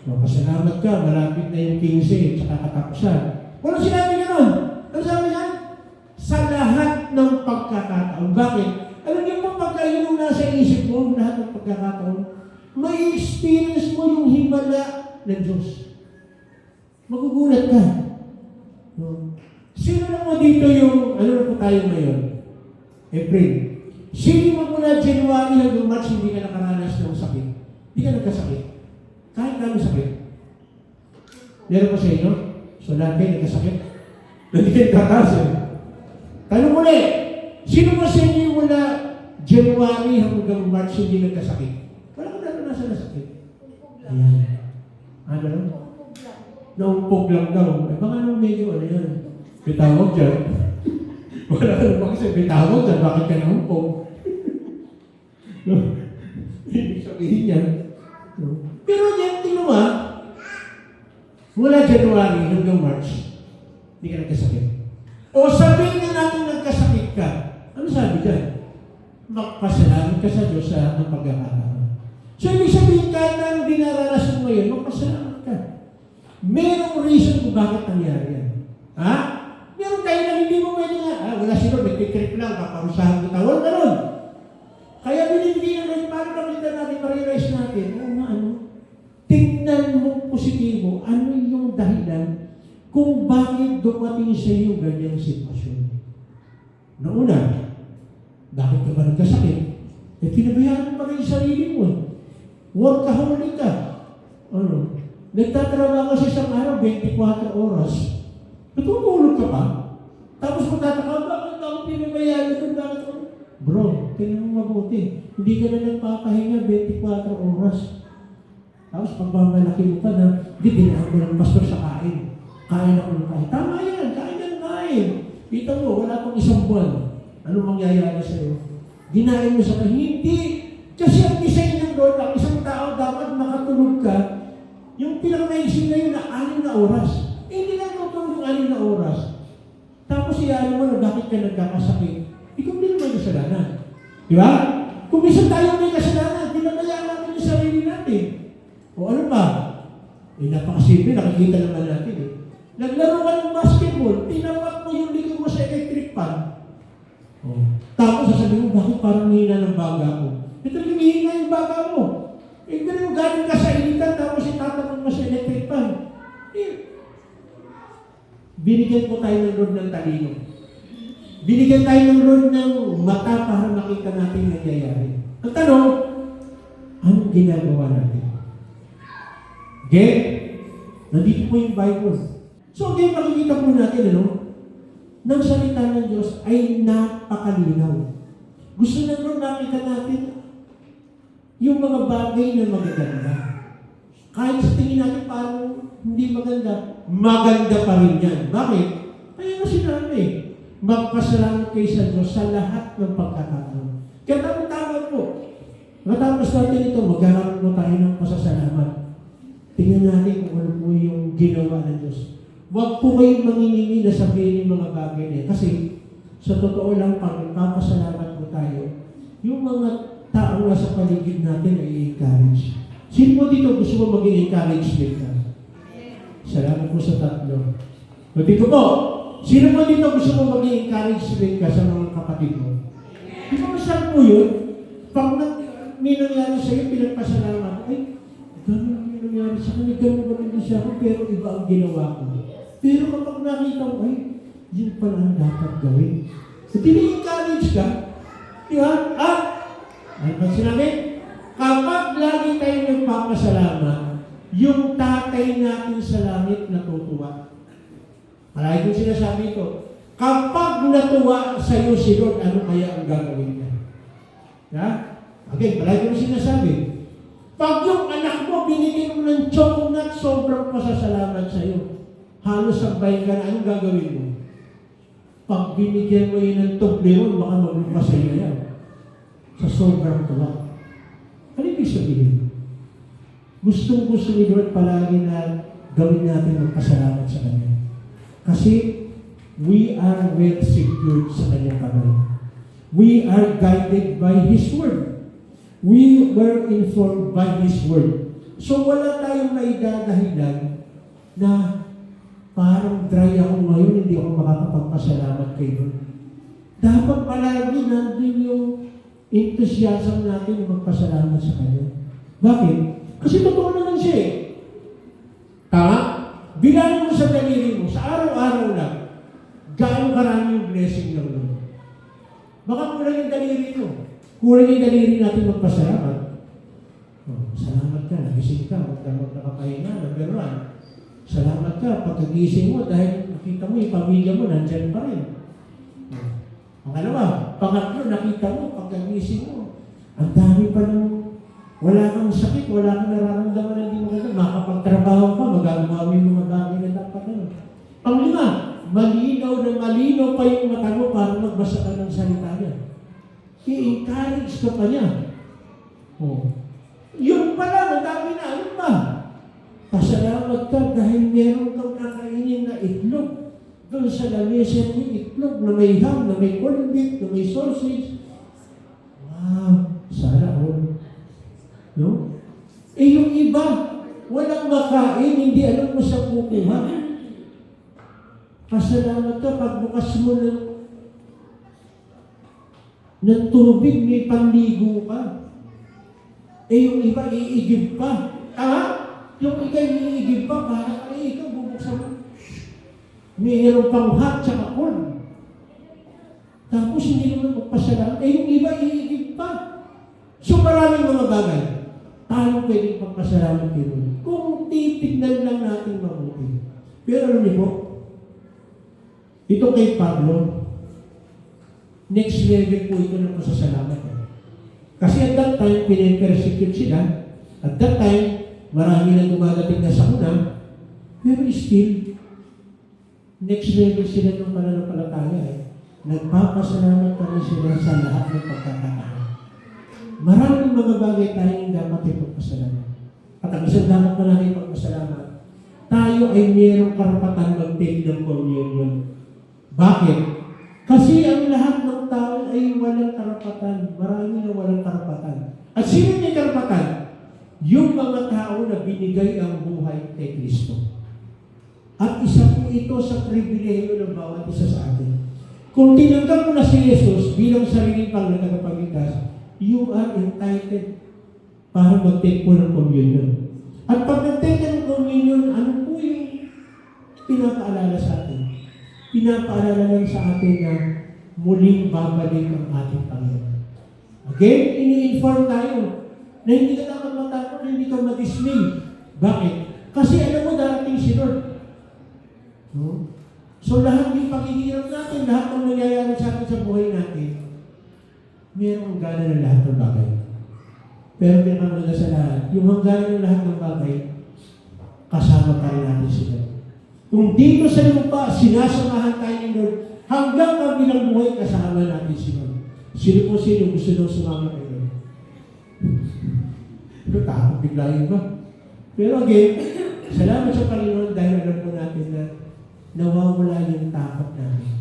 Magpasalamat ka, malapit na yung 15 at saka katapusan. Walang sinabi niya nun. Ano sabi niya? Sa lahat ng pagkakataon. Bakit? Alam niyo po, pagka yun yung nasa isip mo, lahat ng pagkakataon, may experience mo yung himala ng Diyos. Magugulat ka. No? Sino na mo dito yung, ano na po tayo ngayon? April. Sino mo mula January hanggang March hindi ka nakaranas ng sakit? Hindi ka nagkasakit. Kahit kano sakit. Meron po sa inyo? So lahat kayo nagkasakit? Hindi kayo tataas eh. Tanong ulit, sino mo sa inyo mula January hanggang March hindi nagkasakit? Wala ko naranasan na sakit. Ayan. Ano lang? Naumpog lang daw. Eh baka nung medyo ano yan? Bitawag dyan. Wala ka naman kasi bitawag dyan. Bakit ka naumpog? Ibig sabihin yan. Pero yan, tingnan mo ha. Mula January hanggang March, hindi ka nagkasakit. O sabihin na natin nagkasakit ka. Ano sabi dyan? Magpasalamat ka sa Diyos sa ng pagkakataon. So, ibig sabihin kahit na ang dinaranasan mo yun, magpasalamat ka. Merong reason kung bakit nangyari yan. Ha? Meron tayo na hindi mo pwede nga. Wala sino, nagtitrip lang, kaparusahan kita. Wala na nun. Kaya binibigyan natin, paano nakita natin, ma-realize natin, tingnan mo positibo, ano yung dahilan kung bakit dumating sa iyo ganyang sitwasyon. Nauna, bakit ka ba nagkasakit? Eh, pinabayaan mo pa rin yung sarili mo. Workaholic ka. Ano? Nagtatrabaho ka sa isang araw, 24 oras. Natutulog ka pa? Tapos magtataka, bakit ako pinabayaan ito? Bakit ako? Bro, tingnan mo mabuti. Hindi ka na nagpapahinga 24 oras. Tapos pagmamalaki mo pa na, hindi, dinaan mo ng pastor sa kain. Kain ako ng kain. Tama yan, kain ng kain. Kita mo, wala pang isang buwan. Ano mangyayari sa'yo? Dinain mo sa kain. Hindi. Kasi ang design ng Lord, ang isang tao dapat makatulog ka, yung pinaka-naisip na yun na 6 na oras. Eh, hindi lang tutulog yung 6 na oras. Tapos iyan mo na bakit ka nagkakasakit. Ikaw din naman kasalanan. Di ba? Kung minsan tayo may kasalanan, pinabayaan natin yung sarili natin. O ano pa? Eh, napakasimple, nakikita naman natin eh. Naglaro ka ng basketball, tinawag mo yung likod mo sa electric fan. Oh. Tapos sasabihin mo, bakit parang hina ng baga ko? Eh, talagang hina yung baga mo. Eh, ganun galing ka sa initan, tapos itatapon mo sa electric fan. Eh, binigyan ko tayo ng Lord ng talino. Binigyan tayo ng Lord ng mata para makita natin nangyayari. Ang tanong, anong ginagawa natin? Okay? Nandito po yung Bible. So again, makikita po natin, ng salita ng Diyos ay napakalinaw. Gusto na rin nakita natin yung mga bagay na magaganda. Kahit sa tingin natin parang hindi maganda, maganda pa rin yan. Bakit? Kaya nga sinabi, magpasalamat kayo sa Diyos sa lahat ng pagkakataon. Kaya tama po. Matapos natin ito, magkaroon mo tayo ng pasasalamat. Tingnan natin kung ano po yung ginawa ng Diyos. Huwag po kayong manginimi na sabihin yung mga bagay niya. Kasi sa totoo lang, pag nagpapasalamat po tayo, yung mga tao na sa paligid natin ay i-encourage. Sino po dito gusto mo maging encouragement ka? Salamat po sa tatlo. Pati ko po, sino po dito gusto mo maging encouragement ka sa mga kapatid mo? Di ba masarap po yun? Pag may nangyari sa'yo, pinagpasalamat, ay, gano'n yung nangyari sa kanya, gano'n ba siya ako, pero iba ang ginawa ko. Pero kapag nakita mo, ay, yun pala ang dapat gawin. So, tini-encourage ka, di ba? Ano ba sinabi? Kapag lagi tayo nagpapasalamat, yung tatay natin sa langit natutuwa. Palagi kong sinasabi ito, kapag natuwa sa iyo si Lord, ano kaya ang gagawin niya? Ha? Okay, palagi kong sinasabi, pag yung anak mo, binigyan mo ng chocolate, sobrang pasasalamat sa iyo. Halos sabayin ka na, anong gagawin mo? Pag binigyan mo yun ng Toblerone, baka maglupasan na yan. Sa sobrang tuwa. Ano ibig sabihin? Gustong-gusto ni Lord palagi na gawin natin magpasalamat sa Kanya. Kasi we are well secured sa Kanyang kamay. We are guided by His Word. We were informed by His Word. So wala tayong maidadahilan na parang dry ako ngayon, hindi ako makakapagpasalamat kay Lord. Dapat palagi nandun yung enthusiasm natin na magpasalamat sa Kanya. Bakit? Kasi totoo naman siya eh. Tama? Bilangin mo sa daliri mo, sa araw-araw lang, gaano karami yung blessing ng Lord. Baka kulang yung daliri mo. Kulang yung daliri natin magpasalamat. Oh, salamat ka, nagising ka, huwag nakapahinga, number 1. Salamat ka, pagkagising mo, dahil nakita mo yung pamilya mo, nandyan pa rin. Pangalawa, pangatlo, nakita mo, pagkagising mo, ang dami pa ng wala kang sakit, wala kang nararamdaman na hindi mo ganda, makapagtrabaho ka, magagawa mo yung mga bagay na dapat na. Panglima, malinaw na malinaw pa yung mata mo para magbasa ka ng salita niya. I-encourage ka pa niya. Oh. Yung pala, ang dami na, ano ba? Pasalamat ka dahil meron kang kakainin na itlog. Doon sa lamesa yung itlog na may ham, na may corned beef, na may sausage. Wow, sana all. No? Eh yung iba, walang makain, hindi alam mo sa kukuha. Pasalamat ka, pagbukas mo ng tubig, may panligo ka. Eh yung iba, iigib pa. Yung ikay iigib pa, para ikaw bubuksan mo. Mayroon pang hot tsaka corn. Tapos hindi naman magpasalamat. Eh yung iba, iigib pa. So maraming mga bagay. Tayo pwedeng pagpasalamat kay Lord. Kung titignan lang natin mabuti. Pero alam niyo po, ito kay Pablo, next level po ito ng pasasalamat. Kasi at that time, pinipersecute sila. At that time, marami na dumadating na sakuna. Pero still, next level sila ng pananampalataya. Nagpapasalamat pa rin sila sa lahat ng pagkakataon. Maraming mga bagay tayong dapat ipagpasalamat. At ang isang dapat na natin ipagpasalamat, tayo ay mayroong karapatan mag-take ng communion. Bakit? Kasi ang lahat ng tao ay walang karapatan. Marami na walang karapatan. At sino may karapatan? Yung mga tao na binigay ang buhay kay Kristo. At isa po ito sa pribilehiyo ng bawat isa sa atin. Kung tinanggap mo na si Jesus bilang sariling tagapagligtas, you are entitled para mag-take po ng communion. At pag nag-take ng communion, ano po yung pinapaalala sa atin? Pinapaalala lang sa atin na muling babalik ang ating Panginoon. Again, ini-inform tayo na hindi ka dapat matakot, hindi ka madismay. Bakit? Kasi alam mo darating si Lord. No? So lahat ng paghihirap natin, lahat ng nangyayari sa atin sa buhay natin, mayroong hangganan ng lahat ng bagay. Pero pinakamalala sa lahat, yung hangganan ng lahat ng bagay, kasama pa rin natin sila. Kung dito sa lupa, sinasamahan tayo ni Lord, hanggang kabilang buhay, kasama natin si Lord. Sino po sino gusto nang sumama kay Lord? Pero takot biglayin ba? Pero again, salamat sa Panginoon dahil alam po natin na nawawala yung takot natin.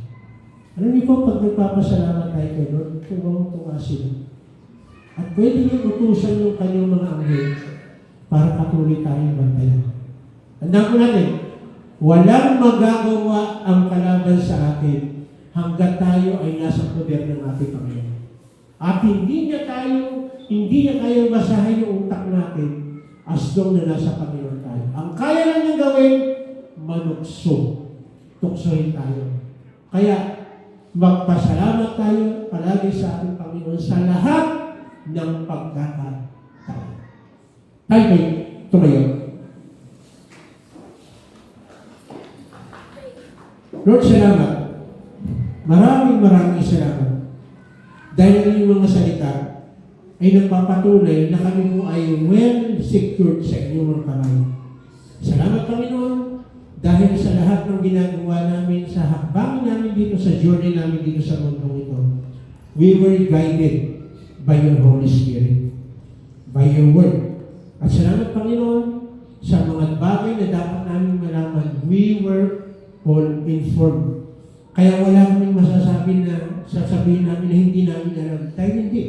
Alam niyo po, pag nagpapasalamat tayo kay Lord, tuwang-tuwa sila. At pwede niyo utusan yung kanyang mga anghel para patuloy tayong bantayan. Tandaan ko natin, walang magagawa ang kalaban sa atin hanggat tayo ay nasa poder ng ating Panginoon. At hindi niya kayang basahin yung utak natin as long na nasa Panginoon tayo. Ang kaya lang niyang gawin, manukso. Tuksohin tayo. Kaya, magpasalamat tayo palagi sa ating Panginoon sa lahat ng pagkakataon. Tayo kayo, tumayo. Lord, salamat. Maraming salamat. Dahil ang inyong mga salita ay nagpapatunay na kami mo ay well secured sa inyong mga kamay. Salamat, Panginoon, Dahil sa lahat ng ginagawa namin, sa hakbangin namin dito, sa journey namin dito sa mundong ito, we were guided by your Holy Spirit, by your Word. At salamat, Panginoon, sa mga bagay na dapat namin malaman, we were all informed. Kaya wala kaming masasabi na sasabihin namin na hindi namin alam. Dahil hindi.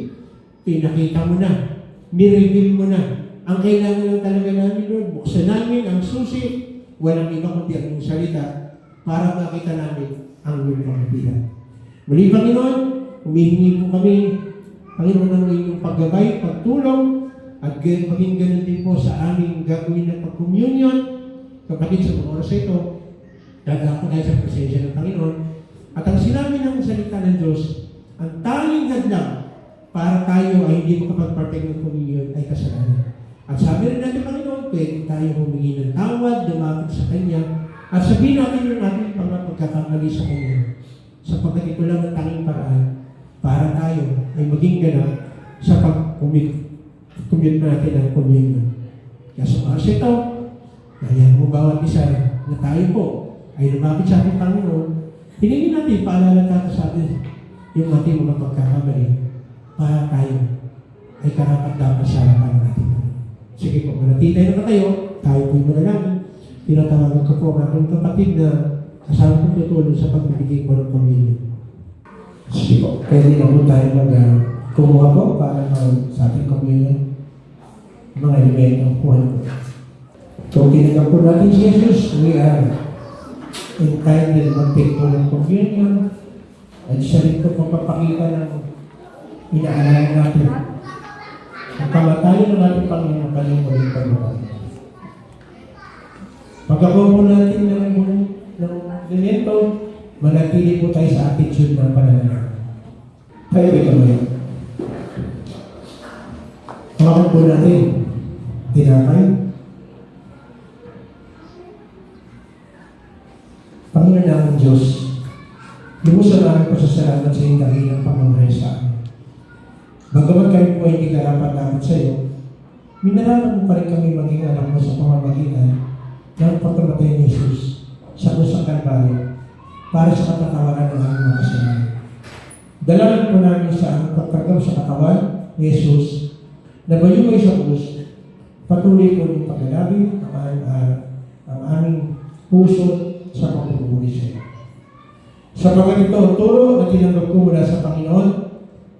Pinakita mo na. Nireveal mo na. Ang kailangan lang talaga namin, Lord, buksan namin ang susi. Walang iba kundi ang iyong salita para makita namin ang iyong pagkabilan. Muli, Panginoon, humihingi po kami, Panginoon, ng iyong paggabay, pagtulong, at maging ganun din po sa aming gagawin na pag-communion. Kapatid, sa mga oras ito, dadako tayo sa presensya ng Panginoon. At ang sinabi ng salita ng Diyos, ang tanging hadlang para tayo ay hindi makapag-partake ng communion ay kasalanan. At sabi rin natin, Panginoon, pwede tayo humingi ng tawad, lumapit sa Kanya, at sabihin natin yung ating mga pagkakamali sa Kanya. Sapagkat ito lang ang tanging paraan para tayo ay maging ganap sa pag-commit natin ang communion. Kaya sa oras ito, kaya mo bawat isa na tayo po ay lumapit sa ating Panginoon, hiningin natin, paalala tayo sa atin yung ating mga pagkakamali para tayo ay karapat-dapat sa harapan natin. Sige po, manatitay na tayo po'y manalangin. Tinatawagan ko po ang aking kapatid na kasama kong tutulong sa pagbibigay ko ng pamilya. Sige po, pwede na po tayo kumuha po para sa ating communion. Mga elemento po. So, tinanggap po natin si Jesus. We are entitled mag-take po ng communion. At siya rin po papakita ng inaalala natin. Ang kamatayan ng ating Panginoon kanyang muling pagbabago. Pagkakuha po natin ng elemento, manatili po tayo sa attitude ng pananalaman. Tayo ito ngayon. Hawakan po natin, tinapay. Panginoon namin Diyos, lumusan namin pasasalamat sa iyong dakilang pamamahay sa amin. Bagamat kami po hindi karapat-dapat sa iyo, minaraman mo pa rin kami maging anak mo sa pamamagitan ng pagkamatay ni Jesus sa kusang Kalbaryo para sa katatawaran ng aming mga kasalanan. Dalangin po namin sa aming pagkagaw sa katawan ni Jesus na bayumay sa krus, patuloy po yung paglalabing ang aming puso sa pagpupuli sa iyo. Sa mga ito, turo na tinanggap ko mula sa Panginoon,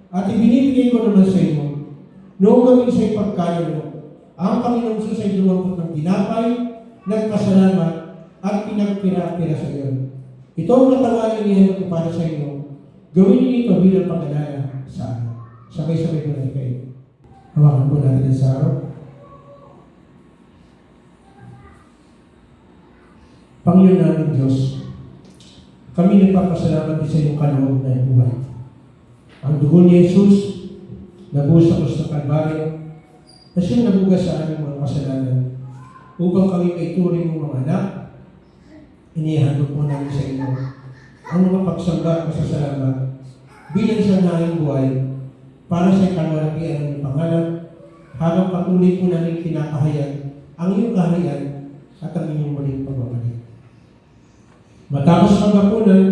at ibinibigay ko naman sa inyo, noong gawin sa ipagkaya mo, ang Panginoon Jesus ay lumapot ng tinapay, nagpasalamat, at pinagpira-pira sa iyo. Ito ang natawanan niya ko para sa inyo. Gawin niyo ito bilang pag-alala sa akin. Sabay-sabay ko natin kayo. Hawakan po natin sa araw. Panginoon namin Diyos, kami nagpapasalamat din sa iyong kaloob na buhay. Ang dugo ni Jesus, nabuhos sa krus ng Kalbaryo, na siyang nabugas sa aming mga kasalanan, upang kami maituring ng mga anak, inihandog po namin sa inyo ang mga pagsamba at pasasalamat bilang sa nanging buhay para sa kalwalhatian ng pangalan, habang patuloy po namin pinapahayag ang iyong kaharian at ang inyong muling pagbabalik. Matapos ang gapunan,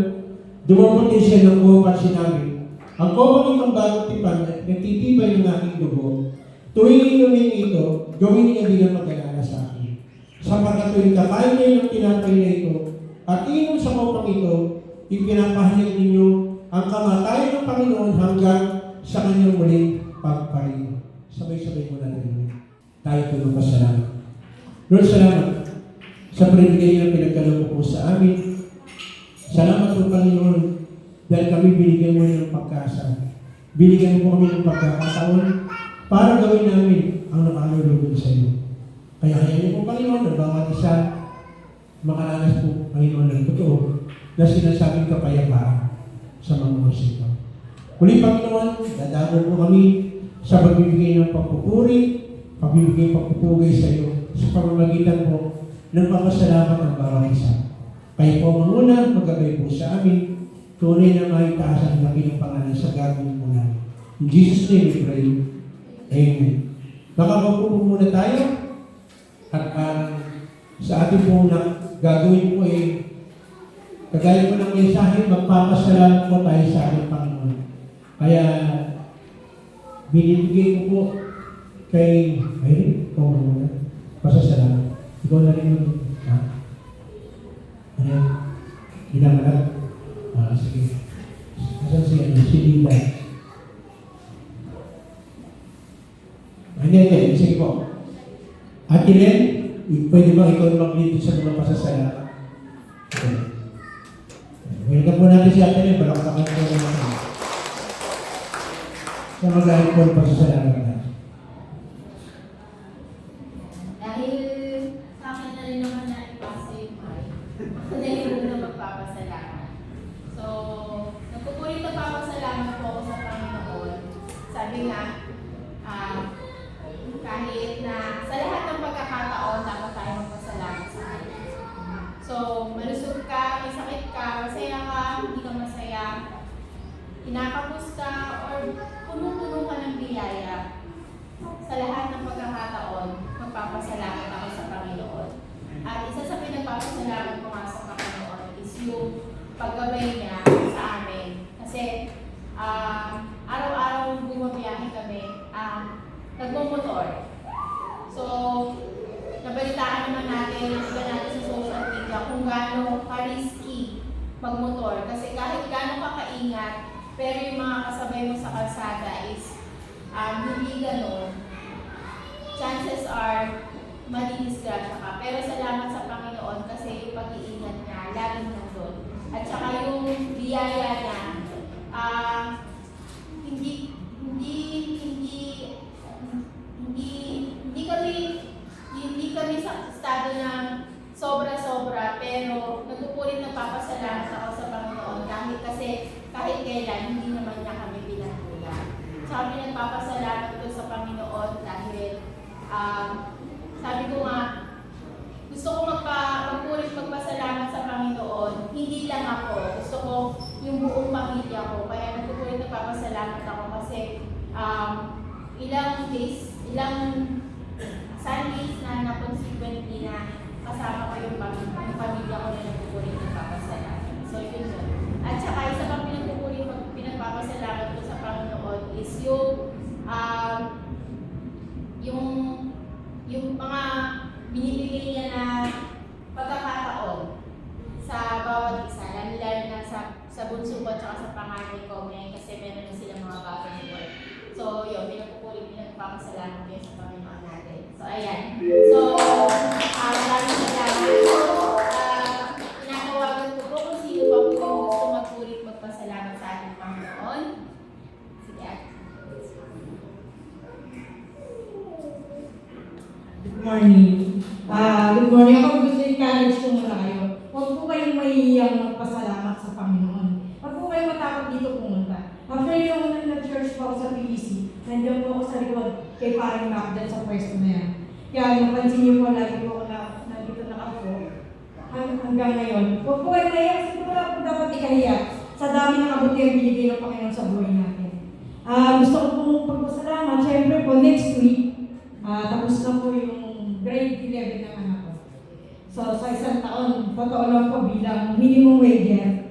dumamot din siya ng buho at sinabi, ang kopang itong bagong tipan na nagtitibay ng aking dugo, tuwing inumin ito, gawin niya bilang mag-alala sa akin. Sapagkat tuwing kakain niya ng tinapay na ito, at inom sa kopang ito, ipinapahayag ninyo ang kamatayan ng Panginoon hanggang sa kanyang muling pagpariho. Sabay-sabay mo natin. Tayo tulong pasalamat. Lord, salamat sa pinibigay na pinagkaloob po sa amin. Salamat po, Panginoon, dahil kami binigyan mo ng pagkasa. Binigyan mo kami ng pagkakataon para gawin namin ang nakalulugod sa iyo. Kaya niyo po, Panginoon, na bawat isa makalanas po, Panginoon, ng totoo na sinasabing kapayapaan sa mga musika. Muli, Panginoon, dadamo po kami sa pagbibigay ng pagpupuri, pagpupugay sa iyo sa pamamagitan po ng pagpasalamat ng bawat isa. Kayo po muna, magabay po sa amin, tunay na maitaas ang laki ng pangalan sa gagawin po namin. In Jesus' name we pray. Amen. Makakaupo po muna tayo at sa ating pong gagawin ko kagaya ko ng mensahe, magpapasalamat po tayo sa ating Panginoon. Kaya, binibigay ko po kay, ikaw muna, pasasalamat. Ikaw na rin yung, ginamalat. Sige. Asan si Lila? Hindi. Sige po. Ate Len, pwede ba ikaw mag-lead sa mga pasasalamat? Okay. Welcome po natin si Ate Len, balaktakan po naman. Sa mag-ahit po ang pasasalamat natin. Dahil sa akin na rin naman na ipasa yung mic, ako na rin na magpapasalamat. So, nagpupulit na papasalamat po ako sa Panginoon. Sabi nga, kahit na sa lahat ng pagkakataon, dapat tayo magpasalamat sa Kanya. So, malusog ka, may sakit ka, masaya ka, hindi ka masaya, kinakapos ka, or punong-puno ka ng biyaya. Sa lahat ng pagkakataon, magpapasalamat ako sa Panginoon. At isa sa pinagpapasalamat ko nga sa Panginoon is yung paggabay niya sa amin. Kasi araw-araw bumabiyahe kami, nagmumotor. So, nabalitaan naman natin, iba natin sa social media kung gaano ka-risky magmotor. Kasi kahit gaano ka kaingat, pero yung mga kasabay mo sa kalsada is hindi gano'n. Chances are, madidisgrasya ka. Pero salamat sa Panginoon kasi yung pag-iingat niya, laging nandun. At saka yung biyaya niya, hindi kami sa estado ng sobra-sobra, pero nagpupulit na papasalamat ako sa Panginoon dahil kasi kahit kailan, hindi naman niya kami pinagkulang. Sabi nagpapasalamat ko sa Panginoon dahil sabi ko nga, gusto ko magpulit magpasalamat sa Panginoon. Hindi lang ako, gusto ko yung buong pamilya ko. Kaya nagpupulit nagpapasalamat ako kasi ilang Sundays na consequently na kasama ko yung pamilya ko na nagpupulit nagpapasalamat. So yun yun. At saka isa pang pinagpapasalamat ko sa Panginoon is yung mga binibigay niya na pagkakataon sa bawat isa, lalo na sa bunso ko at sa panganay ko, kasi meron na silang mga bata ng work. So yun, pinagpapasalamat ko sa Panginoon natin. So ayan. So, maraming salamat. Pinakawagan ko po kung sino pa po yung gusto magpulit magpasalamat sa ating Panginoon. Sige, Ate. Good morning. Good morning. Ako gusto i-encourage ko muna kayo. Huwag po kayong mahihiyang magpasalamat sa Panginoon. Huwag po kayong matakot dito pumunta. After yung nag-church po ako sa PEC, nandiyan po ako sa likod kay Paring Macdan sa pwesto na yan. Kaya napansin niyo po, lagi po ako nandito nakaupo. Hanggang ngayon. Huwag po kayong mahiya. Kasi wala po dapat ikahiya sa dami ng kabutihan binigay ng Panginoon sa buhay natin. Gusto ko pong pagpasalamat. Siyempre po, next week, tapos na po yung grade 11 ng anak ko. So, sa isang taon, totoo lang po bilang minimum wage,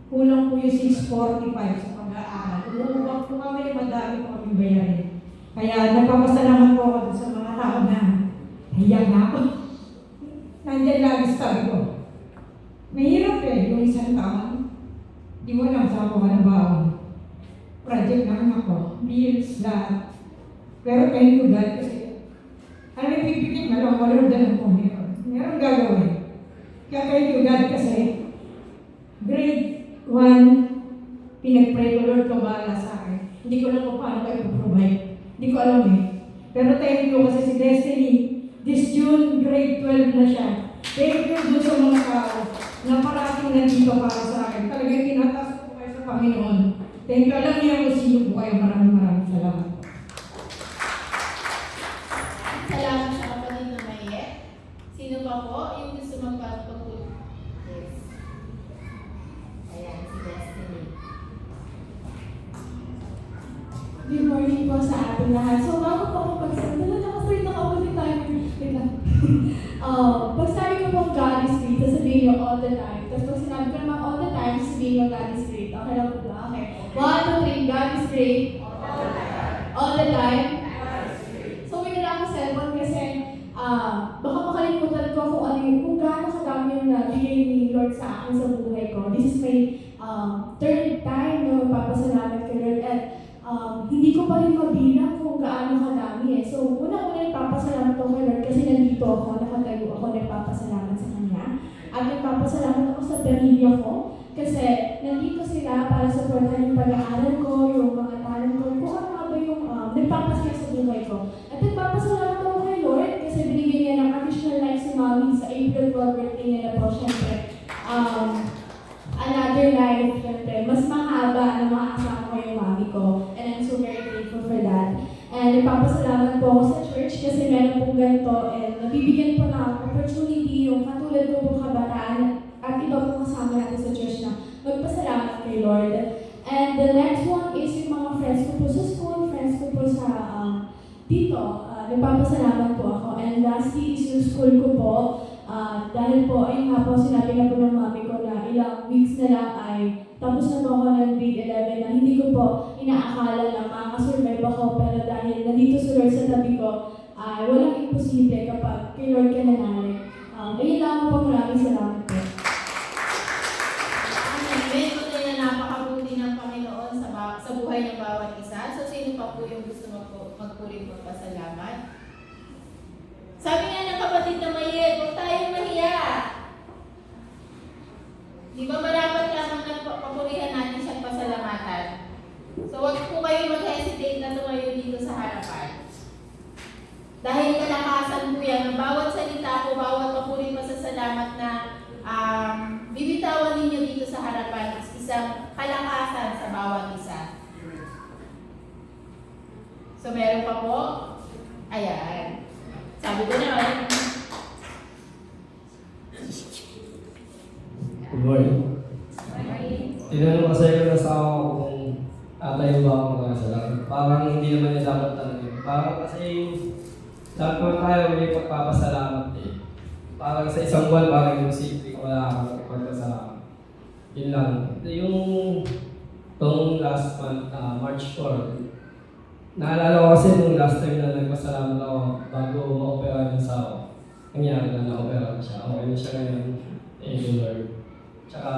kulang po yung 645 sa pag-aaral. Umuubak po kami, madami po kami bayarin. Kaya nagpapasalamat po ako sa mga tao na hiyak na ako. Nandiyan lagi sabi ko, mahirap yung isang taon. Di mo lang sa ako ng baon. Project ng anak ko, bills, lahat. Pero thank you God kasi alam mo, pipikit na lang, wala rin po meron. Meron gagawin. Kaya thank you God kasi grade 1, pinag-pray ko, Lord, kumala sa akin. Hindi ko lang kung paano kayo provide. Hindi ko alam eh. Pero thank you kasi si Destiny, this June, grade 12 na siya. Thank you doon sa mga tao na parating nandito para sa akin. Talagang tinataas ko kayo sa Panginoon. Thank you. Alam niyo kung sino po kayo. Maraming salamat. Salamat sa kapatid na Mayet. Sino pa po yung gusto magpapagod? Yes. Ayan, si Destiny. Good morning po sa ating lahat. So, bago po ako pagsabi, naka-straight na ako din tayo. Wait lang. Pag sabi ko po, God is the time. Tapos pag sinabi ko naman all the time, sabihin mo God is great. Okay lang po ba? Okay. 1, 2, 3, God is great. All the time. So may nila akong cellphone kasi baka makalimutan ko kung gaano kadami yung nabigay ni Lord sa akin sa buhay ko. This is my third time na magpapasalamat kay Lord at hindi ko pa rin mabilang kung gaano kadami eh. So, una-una nagpapasalamat ako kay Lord kasi nandito ako, nakatayo ako, nagpapasalamat sa Kanya. At nagpapasalamat ako sa pamilya ko kasi nandito sila para supportan yung pag-aaral ko, yung mga talent ko, kung ano nga ba yung nagpapasaya sa buhay ko. At nagpapasalamat ako kay Lord kasi binigyan niya ng additional life si Mommy sa April 12 birthday niya na po, syempre. Another life, syempre, mas mahaba na makakasama ko yung mami ko. And I'm so very grateful for that. And nagpapasalamat po ako sa church kasi meron pong ganito and nabibigyan po na opportunity yung katulad ko pong kabataan at iba pong kasama natin sa church na magpasalamat kay Lord. And the next one is yung mga friends ko po sa school, friends ko po sa dito. Nagpapasalamat po ako. And lastly is yung school ko po. Dahil po, ayun nga po, sinabi na po ng mami ko na ilang weeks na lang ay tapos na po ako ng grade 11 na hindi ko po inaakala na makakasurvive ako pero dahil nandito si Lord sa tabi ko, ay walang imposible kapag kay Lord ka nananalig. Ayun lang po, maraming salamat po. Amen. Tunay na napakabuti ng Panginoon sa buhay ng bawat isa. So, sino pa po yung gusto magpuling magpasalamat? Sabi nga ng kapatid na Mayet, huwag tayong mahiya. Di ba marapat lamang na papurihan natin siyang pasalamatan? So, huwag po kayo mag-hesitate na tumayo dito sa harapan. Dahil kalakasan po yan, ang bawat salita po, bawat papuring pasasalamat na bibitawan ninyo dito sa harapan is isang kalakasan sa bawat isa. So, meron pa po? Ayan. Sabi ko naman. Good morning. Tinanong kasi ko na sa ako kung atayin ba ako mga salamat. Parang hindi naman niya dapat tanongin. Parang kasi lahat naman tayo may pagpapasalamat eh. Parang sa isang buwan, parang yung simple ko wala akong pagpapasalamat. Yun lang. Yung tong last month, March 4, naalala ko kasi nung last time na nagpasalamat ako bago ma-opera niya sa ako. Nangyari na na-opera na siya. Okay na siya ngayon. Thank you, Lord. Tsaka,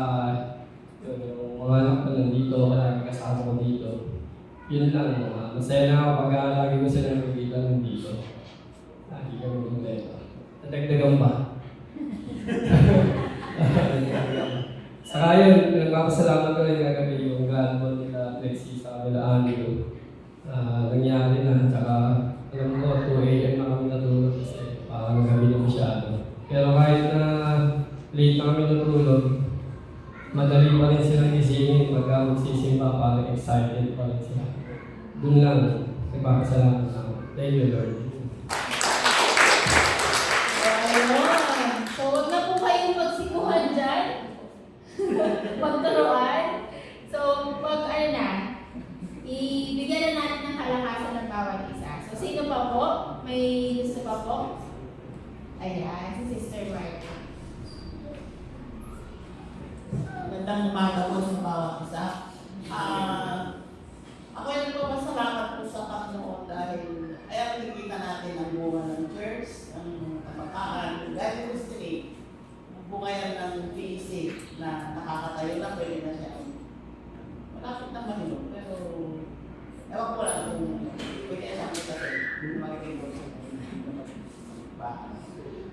yun, yung mga anak ko nandito, palagi kasama ko dito. Yun lang, masaya na ako pag lagi ko sila nakikita nandito. Lagi kami kumpleto. Nadagdagan pa. Saka yun, nagpapasalamat ko rin kagabi yung grandmother nila Lexi sa kabila Andrew. Nangyari na, tsaka alam ko, 2 AM na kami natulog kasi parang gabi na masyado. Pero kahit na late na kami natulog, madali pa rin silang gisingin pagka magsisimba, parang excited pa rin sila. Doon lang, nagpapasalamat ako. Thank you, Lord. Ayun. So, huwag na po kayong magsikuhan dyan. Magturuan. So, pag ibigyan na natin ng kalakasan ng bawat isa. So, sino pa po? May gusto pa po? Ayan, si Sister Marta. Magandang umaga po sa bawat isa. Ako ay nagpapasalamat po sa Panginoon dahil ayaw nakikita natin ang bunga ng church, ang kabataan, dahil gusto ni bukayan ng PEC na nakakatayo na, pwede na siya. Malapit na mahilog, pero ewan ko lang kung pwede siya sa makikipag sa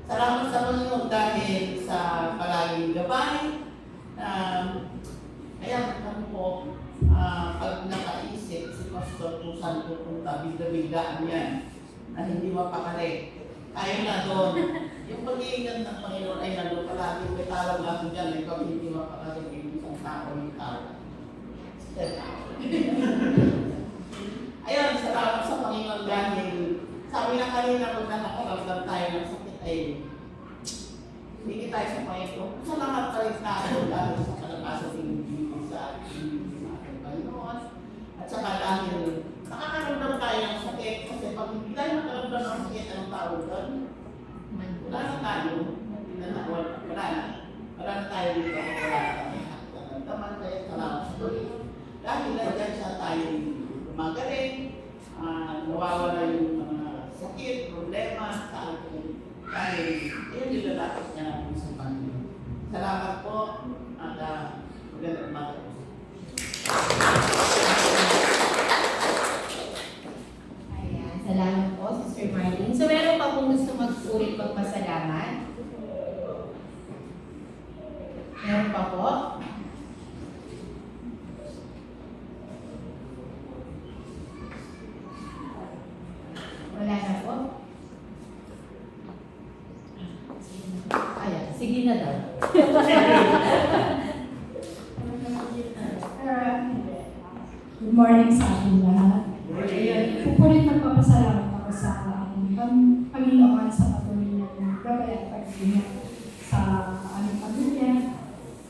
salamat sa Panginoon dahil sa palaging gabay. Ayan, kami po, pag nakaisip si Pastor kung saan pupunta, bigla-biglaan yan na hindi mapakali. Ayaw na doon. Yung pag-iingat ng Panginoon ay nandun palagi. May tawag natin dyan, may pag hindi mapakali ng isang tao yung tawag. Ayun, salamat sa Panginoon dahil sabi na kanina kung nakakaramdam tayo ng sakit ay hindi tayo sa Panginoon. Sa lahat tayo tao dahil sa kalakasan ng sa ating Panginoon. At saka dahil nakakaramdam tayo ng sakit kasi pag hindi tayo nakaramdam ng sakit, anong tawag doon? Wala na tayo. Wala na tayo ay gumagaling, nawawala yung mga sakit, problema sa atin. Dahil yun nilalapit niya natin sa Panginoon. Salamat po at magandang umaga po. Ayan, salamat po, Sister Marlene. So, meron pa kung gusto mag-ulit magpasalamat? Meron pa po? Wala na po? Ayan, sige na daw. Good morning sa ating lahat. Pupulit magpapasalamat ako sa Panginoon sa patuloy niyang gabay at pag-ingat sa aming pamilya.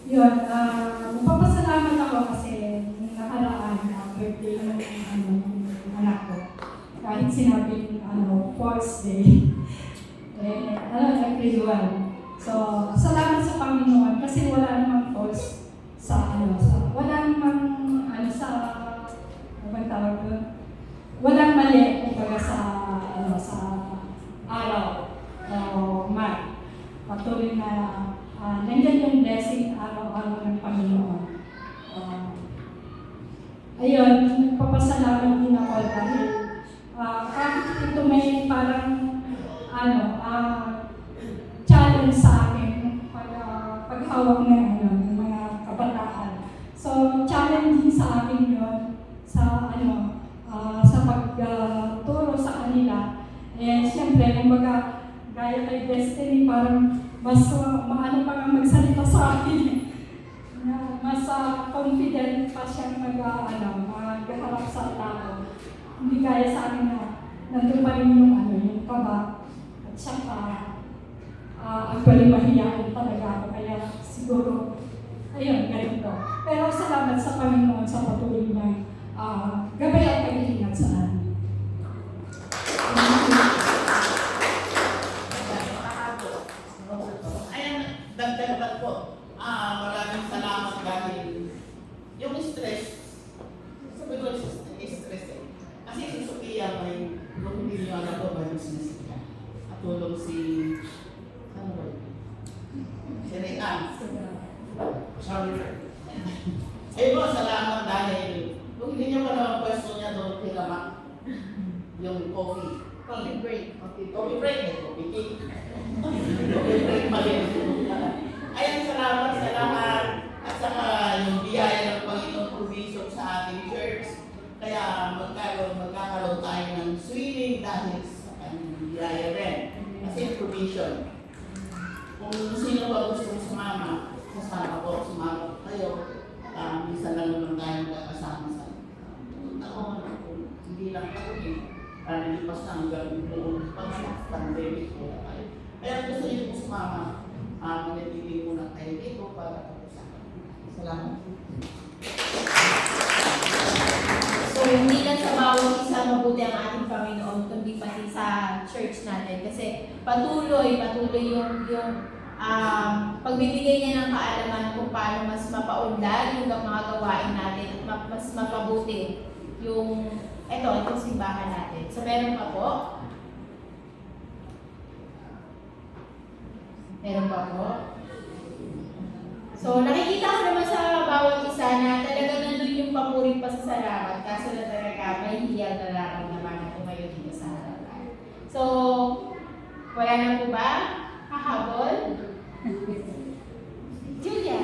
Yun, magpapasalamat ako kasi nung nakaraan na birthday ng anak ko. Kahit sinabing Fourth Day, nag-gradual. So, salamat sa Panginoon kasi wala namang false sa wala namang sa anong tawag doon? Walang mali kumbaga sa araw o month. Patuloy na nandiyan yung blessing araw-araw ng Panginoon. Ayun, nagpapasalamat din ako dahil kahit ito may parang challenge sa akin paghawak ng mga kabataan. So, challenge din sa akin yun sa sa pagturo sa kanila. Eh, siyempre, kumbaga, gaya kay Destiny, parang mas maano pa nga magsalita sa akin. Mas confident pa siyang magharap sa tao. Hindi gaya sa akin na nandun pa rin yung kaba. At saka, actually, mahiyain talaga ako. Kaya siguro, ayun, ganito. Pero salamat sa Panginoon sa patuloy niya gabay at pag-iingat sa amin. Ayan, dagdag po. Maraming salamat dahil yung stress, sabi ko stress eh. Kasi si Sophia may, kung hindi nyo alam ko, may business niya. At tulong si, ano ba yun? Si Rehan. Sorry. Eh po, salamat dahil kung hindi nyo pa naman pwesto niya doon kailangan yung coffee. Coffee break. Coffee break eh, coffee cake. Coffee break mali. Ayan, salamat sa lahat. At saka yung biyaya ng Panginoon provision sa ating church. Kaya magkakaroon tayo ng swimming dahil sa kanyang biyaya rin. Kasi provision. Kung sino ba gusto sumama, sasama ko, sumama kayo. Minsan lang naman tayo magkakasama sa taon. Hindi lang taon nilipas na hanggang buong pandemic po na tayo. Kaya gusto nyo po sumama, manitili muna tayo dito para pag-usapan. Salamat. So, hindi lang sa bawat isa mabuti ang ating Panginoon, kundi pati sa church natin. Kasi patuloy yung pagbibigay niya ng kaalaman kung paano mas mapaunlad yung mga gawain natin at mas mapabuti yung itong simbahan natin. So, meron pa po? Meron pa po? So, nakikita ko naman sa bawat isa na talaga nandun yung papuring pasasalamat kaso na talaga may hiyang nararamdaman na tumayo dito sa harapan. So, wala na po ba? Hahabol? Julia?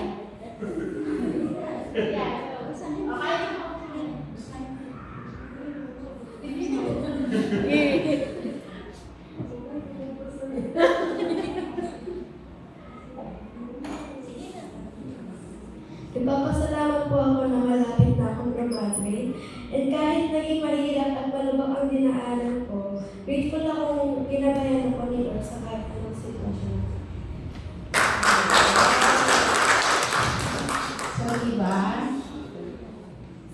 Yeah. Nagpapasalamat po ako na malapit na akong graduate. And kahit naging mahirap at malubak ang dinaanan ko, grateful akong ginabayan ako ni Lord sa kahit anong sitwasyon. So, diba?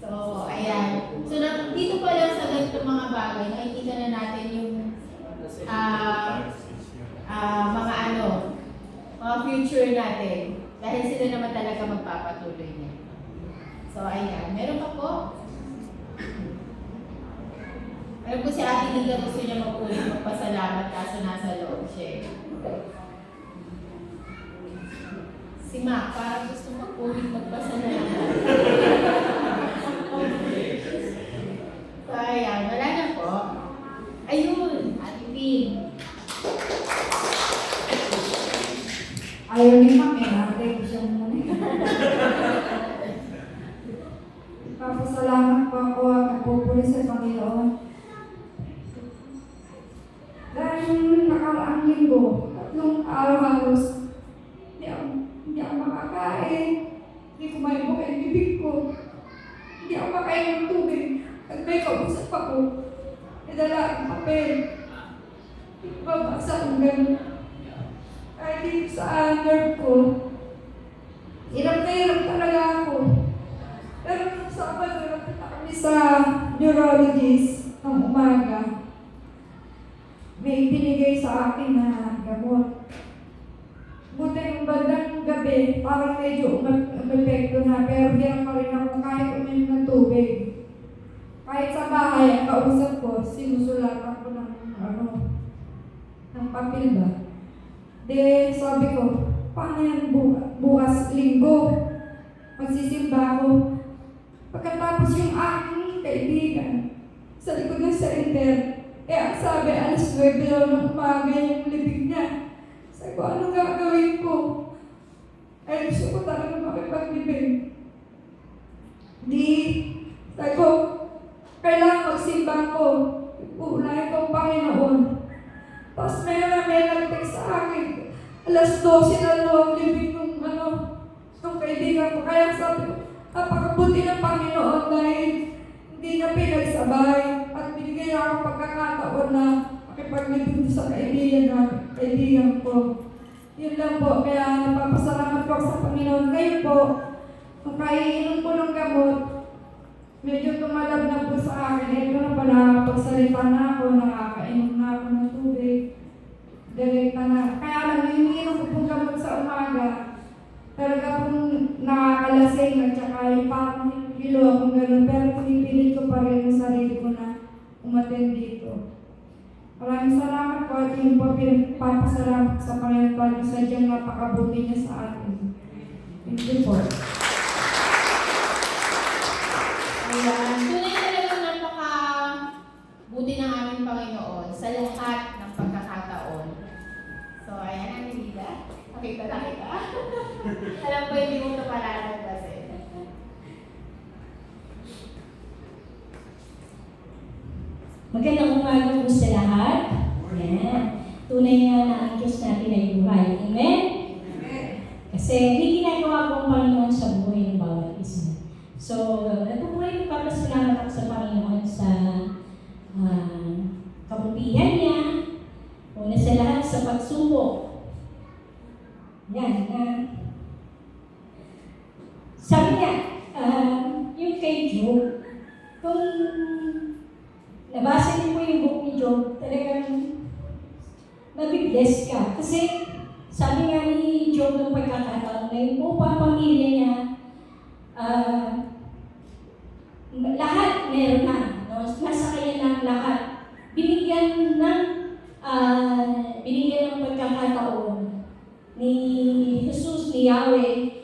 So, ayan. So, dito pa lang sa ganitong mga bagay, nakikita na natin yung mga future natin. Dahil sila naman talaga magpapatuloy niya. So, ayan. Meron pa po? Alam ko si Ate Liga gusto niya mag-ulit magpasalamat kaso nasa loob siya. Si Mac, parang gusto mag-ulit magpasalamat. So, ayan, wala na po. Ayun, Ate Ping. Ayaw ni Mac eh, natin ko siya muna. Papasalamat po ako at nagpupuli sa Panginoon. Dahil nakaraang linggo, 3 araw halos, hindi ako makakain, hindi ko maibok ang bibig ko, hindi ako makain ng tubig, at may kausap ako, nadala ang papel, babasa ang gano'n. Kahit dito sa nerve ko, hirap na hirap talaga ako. Pero nung Sabado, nagpunta kami sa neurologist ng umaga. May binigay sa akin na gamot. Buti yung bandang gabi, parang medyo umepekto na, pero hirap pa rin ako kahit uminom ng tubig. Kahit sa bahay, ang kausap ko, sinusulatan ko ng papel ba. De, sabi ko, paano yan bukas linggo? Magsisimba ako. Pagkatapos yung aking kaibigan, sa likod ng center, ang sabi, alas 9 daw ng umaga yung libig niya. Sabi ko, anong gagawin ko? Ay, gusto ko talaga makipaglibig. Di, sabi ko, kailangan magsimba ko. Uunahin ko ang Panginoon. Tapos may nag-text sa akin, alas 12 na ang libig ng kaibigan ko. Kaya sabi ko, napakabuti ng Panginoon dahil hindi niya pinagsabay at binigyan niya akong pagkakataon na makipaglibig sa kaibigan ko. Yun lang po, kaya napapasalamat po sa Panginoon. Kayo po, kung kaiinom po ng gamot, medyo tumalab na po sa akin. Ito na pala, pagsalita na ako, nakakainom na ako ng tubig. Direkta na. Kaya lang, yung ininom ko pong gamot sa umaga, talaga pong nakakalasing at saka yung parang hilo akong gano'n. Pero pinipilit ko pa rin yung sarili ko na umattend dito. Maraming salamat po at yung po pinapasalamat sa Panginoon sa sadyang napakabuti niya sa atin. Thank you po. Ayan. Tunay talagang napaka-buti ng aming Panginoon sa lahat ng pagkakataon. So, ayan, Angelita. Nakita na kita. Alam ko, hindi mo ito palalagpasin. Magandang umaga po sa lahat. Ayan. Tunay nga na ang Diyos natin ay buhay. Amen? Kasi hindi ginagawa po ang Panginoon sa buhay ng bawat isa. So, natutuloy magpapasalamat ako sa Panginoon sa kabutihan niya, una sa lahat sa pagsubok. Yan. Sabi niya, yung kay Job, kung nabasa niyo po yung book ni Job, talagang mabibless ka. Kasi sabi nga ni Job ng pagkakataon na yung buong pamilya niya, lahat meron na. No? Nasa kanya na ang lahat. Binigyan ng pagkakataon ni Jesus, ni Yahweh,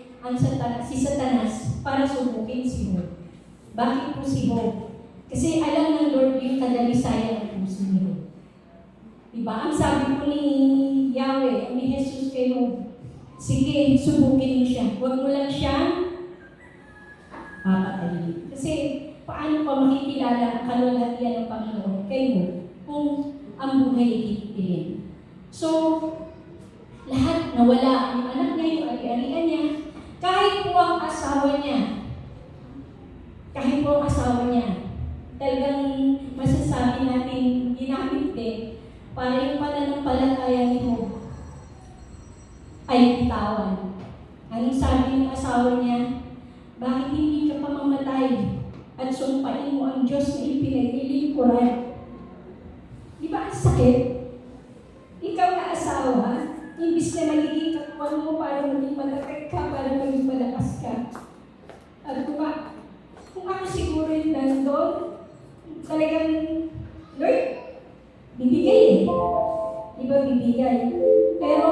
si Satanas para subukin si Job. Bakit po si Job? Kasi alam ng Lord yung kadalisayan ng puso ni Job. Diba? Ang sabi po ni Yahweh, ni Jesus kay Job, sige, subukin mo siya. Huwag mo lang siyang papatayin. Kasi paano pa makikilala ang kalwalhatian ng Panginoon kay Job kung ang buhay ay kikitilin? So, lahat nawala. Yung anak niya, yung ari-arian niya, kahit po ang asawa niya, talagang masasabi natin ginamit din para yung pananampalataya ni Job ay bitawan. Anong sabi ng asawa niya? Bakit hindi ka pa mamatay at sumpain mo ang Diyos na ipinaglilingkuran? Di ba ang sakit? Ikaw na asawa, imbis na magiging katuwang mo para maging matatag ka, para maging malakas ka. At kung ako siguro yung nandun, talagang, di ba, bibigay. Pero,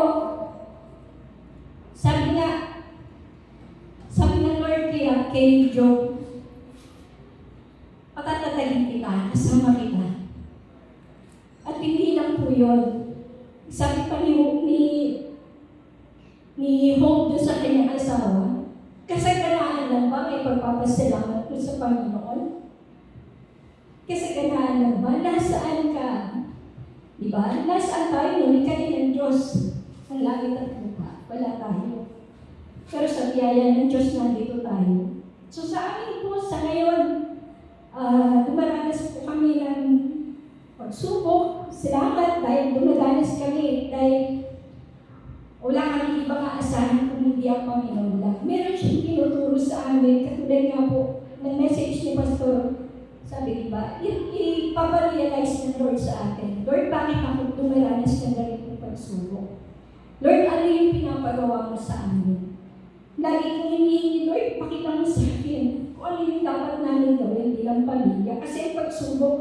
sabi ng Lord kay Job, patatatagin kita, kasama kita. At hindi lang po yun. Sabi pa ni Hope doon sa kanyang asawa, kasaganaan lang ba may pagpapasalamat mo sa Panginoon? Kasaganaan lang ba? Nasaan ka? Diba? Nasaan tayo? Ikali ng Diyos. Ang langit at lupa. Wala tayo. Pero sa biyaya ng Diyos, nandito tayo. So sa amin po, sa ngayon, dumaranas po kami ng pagsubok. Salamat dahil dumadanas kami. Dahil wala kami ibang aasahan kung hindi ang Panginoon lang. Meron siyang tinuturo sa amin. Katulad nga po ng message ni Pastor. Sabi diba, ipaparealize ng Lord sa atin. Lord, bakit ako dumaranas ng ganitong pagsubok? Lord, ano yung pinapagawa mo sa amin? Lagi kong hinihingi, Lord, pakita mo sa akin kung ano yung dapat namin gawin bilang pamilya. Kasi ang pagsubok,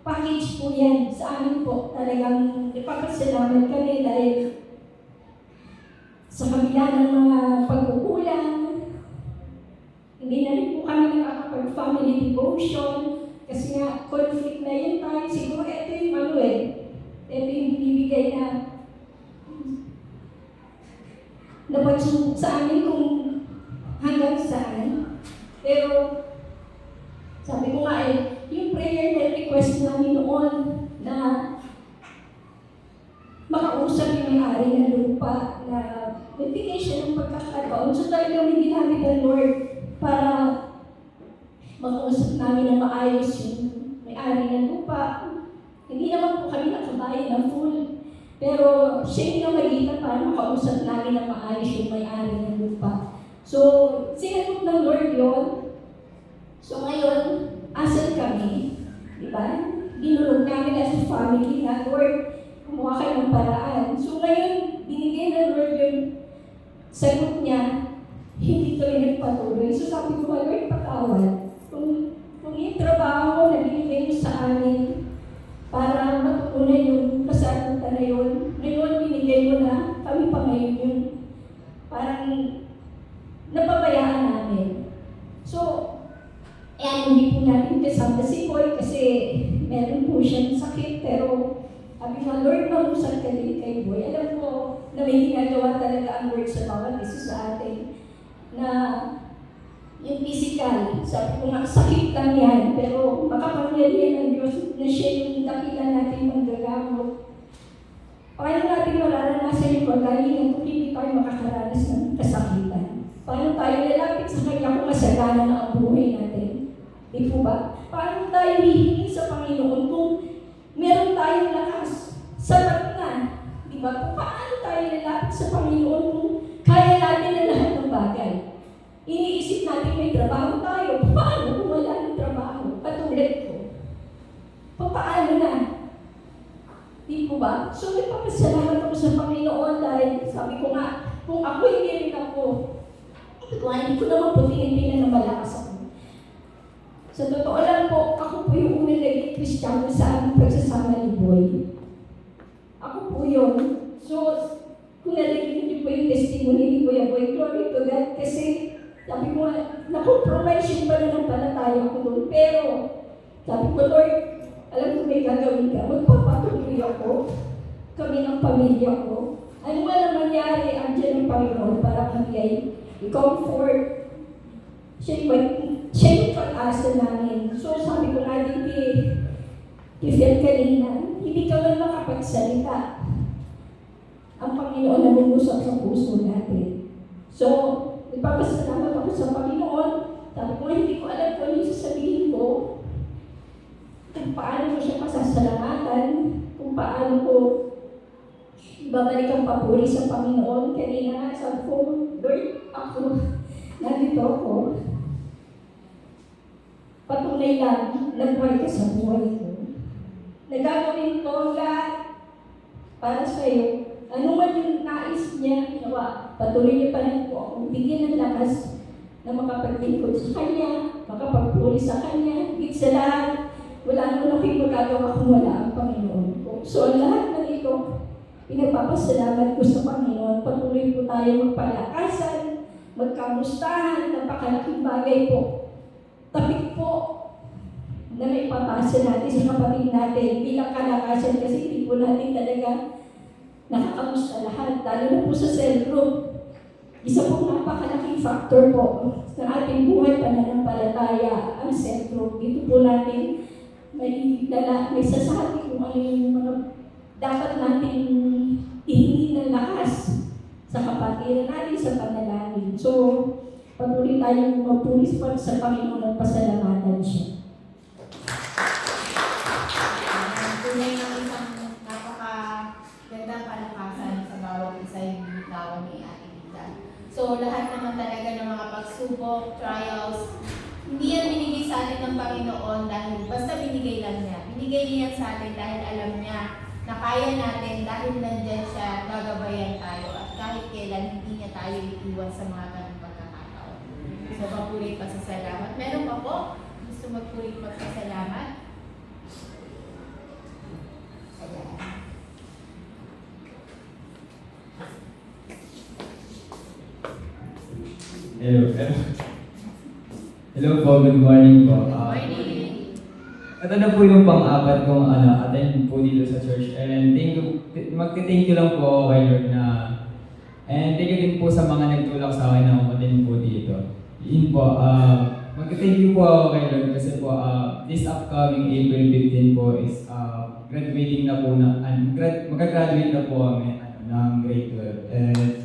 package po yan. Sa amin po, talagang ipapasalamat kami dahil sa kabila ng mga pagkukulang, hindi na rin po kami nakakapag-family devotion kasi nga conflict na yun tayo. Siguro ito yung ito yung binibigay na pagsubok sa amin kung hanggang saan. Pero sabi ko nga yung prayer na request namin noon na makausap yung may-ari ng lupa na nagbigay siya ng pagkakataon. So talagang may ginamit ng Lord para makausap namin ng maayos yung may-ari ng lupa. Hindi naman po kami nakabayad ng full. Pero siya yung magitan para makausap namin ng maayos yung may-ari ng lupa. So, sinagot ng Lord yun. So ngayon, asan kami? Diba? Dinulog namin as a family na, Lord, kumuha kayo ng paraan. So ngayon, binigay ng Lord yung sagot niya, hindi kami nagpatuloy. So sabi ko, Lord, patawad. Kung yung trabaho na binigay mo sa amin para matutunan yung kasagutan na yun, ngayon binigay mo na, kami pa ngayon yung parang napabayaan namin. So, hindi po natin kasama si Boy kasi meron po siyang sakit, pero sabi nga, Lord, mamusap ka din kay Boy. Alam mo na may ginagawa talaga ang Lord sa bawat isa sa atin na yung physical, sabi ko nga, sakit lang yan, pero makapangyarihan ng Diyos na siya yung dakila natin manggagamot. Paano natin mararanasan yung pagalingan kung hindi tayo makakaranas ng kasakitan? Paano tayo lalapit sa Kanya kung masagana na ang buhay natin? Di po ba? Paano tayo hihingi sa Panginoon kung meron tayong lakas? Sapat na. Di ba? Paano tayo lalapit sa Panginoon kung kaya natin na lahat ng bagay? Iniisip natin may trabaho tayo. Paano kung wala ng trabaho? Katulad ko. Paano na? Di po ba? So, nagpapasalamat ako sa Panginoon dahil sabi ko nga, kung ako hindi rin ako, hindi ko naman po tingin na malakas ako. Sa totoo lang po, ako po yung unang naging Kristiyano sa aming pagsasama ni Boy. Ako po yun. So, kung nalagyan niyo po yung testimony ni Kuya Boy, glory to God, kasi sabi ko, na-compromise yung pananampalataya ko doon. Pero, sabi ko, Lord, alam ko may gagawin ka. Magpapatuloy ako. Kami ng pamilya ko. Ano man ang mangyari, andyan ng Panginoon para kami i-comfort. Siya yung pag-asa namin. So, sabi ko nga din kay Phil kanina, hindi ka man makapagsalita. Ang Panginoon na bumusak sa puso natin. So, nagpapasalamat ako sa Panginoon. Sabi ko, hindi ko alam kung ano yung sasabihin ko. Kung paano ko siya masasalamatan. Kung paano ko babalik ang papuri sa Panginoon. Kanina nga, sabi ko, Lord, ako, nandito ako. Patunay lang, nagbuhay ka sa buhay ko. Nagagawin ko lahat para sa iyo. Ano man yung nais niya, ginawa, patuloy niya pa rin po ako. Bigyan ng lakas na makapaglingkod sa Kanya, makapagpuri sa Kanya. Higit sa lahat, wala naman ako yung magagawa kung wala ang Panginoon ko. So, lahat ng ito ito, pinagpapasalamat ko sa Panginoon. Patuloy po tayo magpalakasan, magkamustahan, napakalaking bagay po. Tapik po na may patasan natin sa kapatid natin bilang kalakasan kasi hindi po natin talaga nakakamusta lahat, lalo na po sa cell group. Isa pong napakalaking factor po sa ating buhay pananampalataya ang cell group. Dito po natin may sasabi kung ano yung mga dapat natin ihingi ng lakas sa kapatiran natin sa panalangin. So, patuloy tayong magpulis pa sa Panginoon at pasalamatan siya. Tunay ng isang napakagandang kalakasan sa bawat isa yung binitawan ni Ate Lita. So, lahat naman talaga ng mga pagsubok, trials, hindi yan binigay sa atin ng Panginoon dahil basta binigay lang niya. Binigay niya yan sa atin dahil alam niya na kaya natin dahil nandyan siya, gagabayan tayo at kahit kailan hindi niya tayo iiwan sa mga ganong pagkakataon. So, mapulit pa sa salamat. Meron pa po? Gusto magpulit pa sa salamat? Ayan. Hello po, good morning po. Morning! Ito na po yung pang-apat kong attend po dito sa church. And magti-thank you lang po kay Lord na and thank you din po sa mga nagtulak sa akin na umatin po dito. Yun po, magti-thank you po ako kay Lord kasi po this upcoming April 15 po is graduating na po na, magka-graduate na po kami ng grade 12.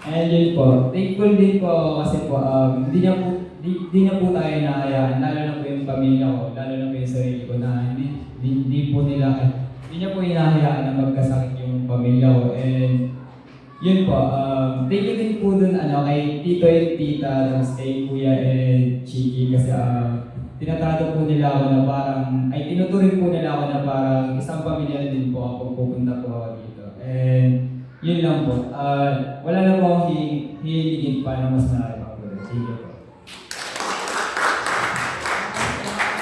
And yun po, thankful din po ako kasi po, hindi niya po tayo nahayaan, lalo na po yung pamilya ko, lalo na po yung sarili ko na hindi niya po hinahayaan na magkasakit yung pamilya ko. And yun po, thank you din po dun kay Tito and Tita, tapos kay Kuya and Chiki kasi tinatrato po nila ako na tinuturing po nila ako na parang isang pamilya din po ako pupunta po ako dito. And yun lang po. Wala na po akong hihiligin pa na mas marami pa po. Thank you po.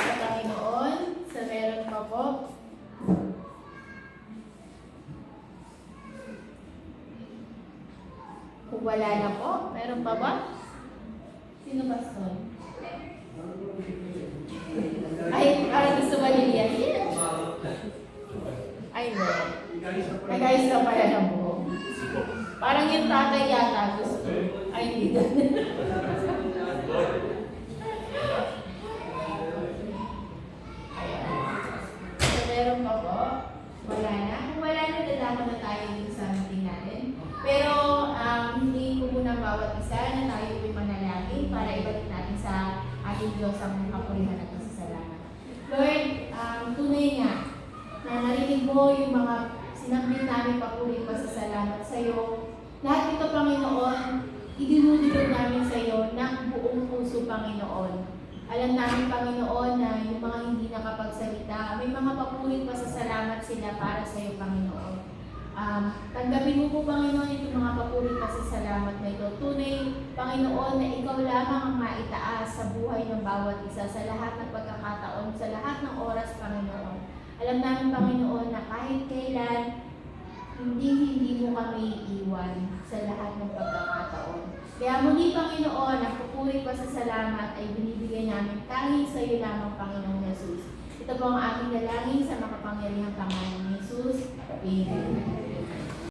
Sa Panginoon, sa meron pa po. Kung wala na po, meron pa ba? Sino ba son? Ay, parang gusto ba niliyan? Ay, no. Nag-ayos ka pala ng buhok. Parang yung tatay yata gusto. Ay, hindi. So, meron pa po? Wala na? Kung wala na, dadama na tayo dito sa meeting natin. Pero, hindi ko muna bawat isa na tayo po'y manalangin para ibalik natin sa ating Diyos ang kapurihan at pasasalamat. Lord, tunay nga na narinig mo yung mga sinabit namin papuri pasasalamat sa iyo. Lahat ito, Panginoon, idinudulog namin sa iyo ng buong puso, Panginoon. Alam namin, Panginoon, na yung mga hindi nakapagsalita, may mga papuri pasasalamat sila para sa iyo, Panginoon. Tanggapin mo po, Panginoon, itong mga papuri pasasalamat na ito. Tunay, Panginoon, na ikaw lamang ang maitaas sa buhay ng bawat isa, sa lahat ng pagkakataon, sa lahat ng oras, Panginoon. Alam namin, Panginoon, na kahit kailan, hindi mo kami iiwan sa lahat ng pagkakataon. Kaya muli, Panginoon, ang papuri pasasalamat ay binibigay namin tanging sa iyo lamang, Panginoong Jesus. Ito po ang aming dalangin sa makapangyarihang pangalan ni Jesus. Amen.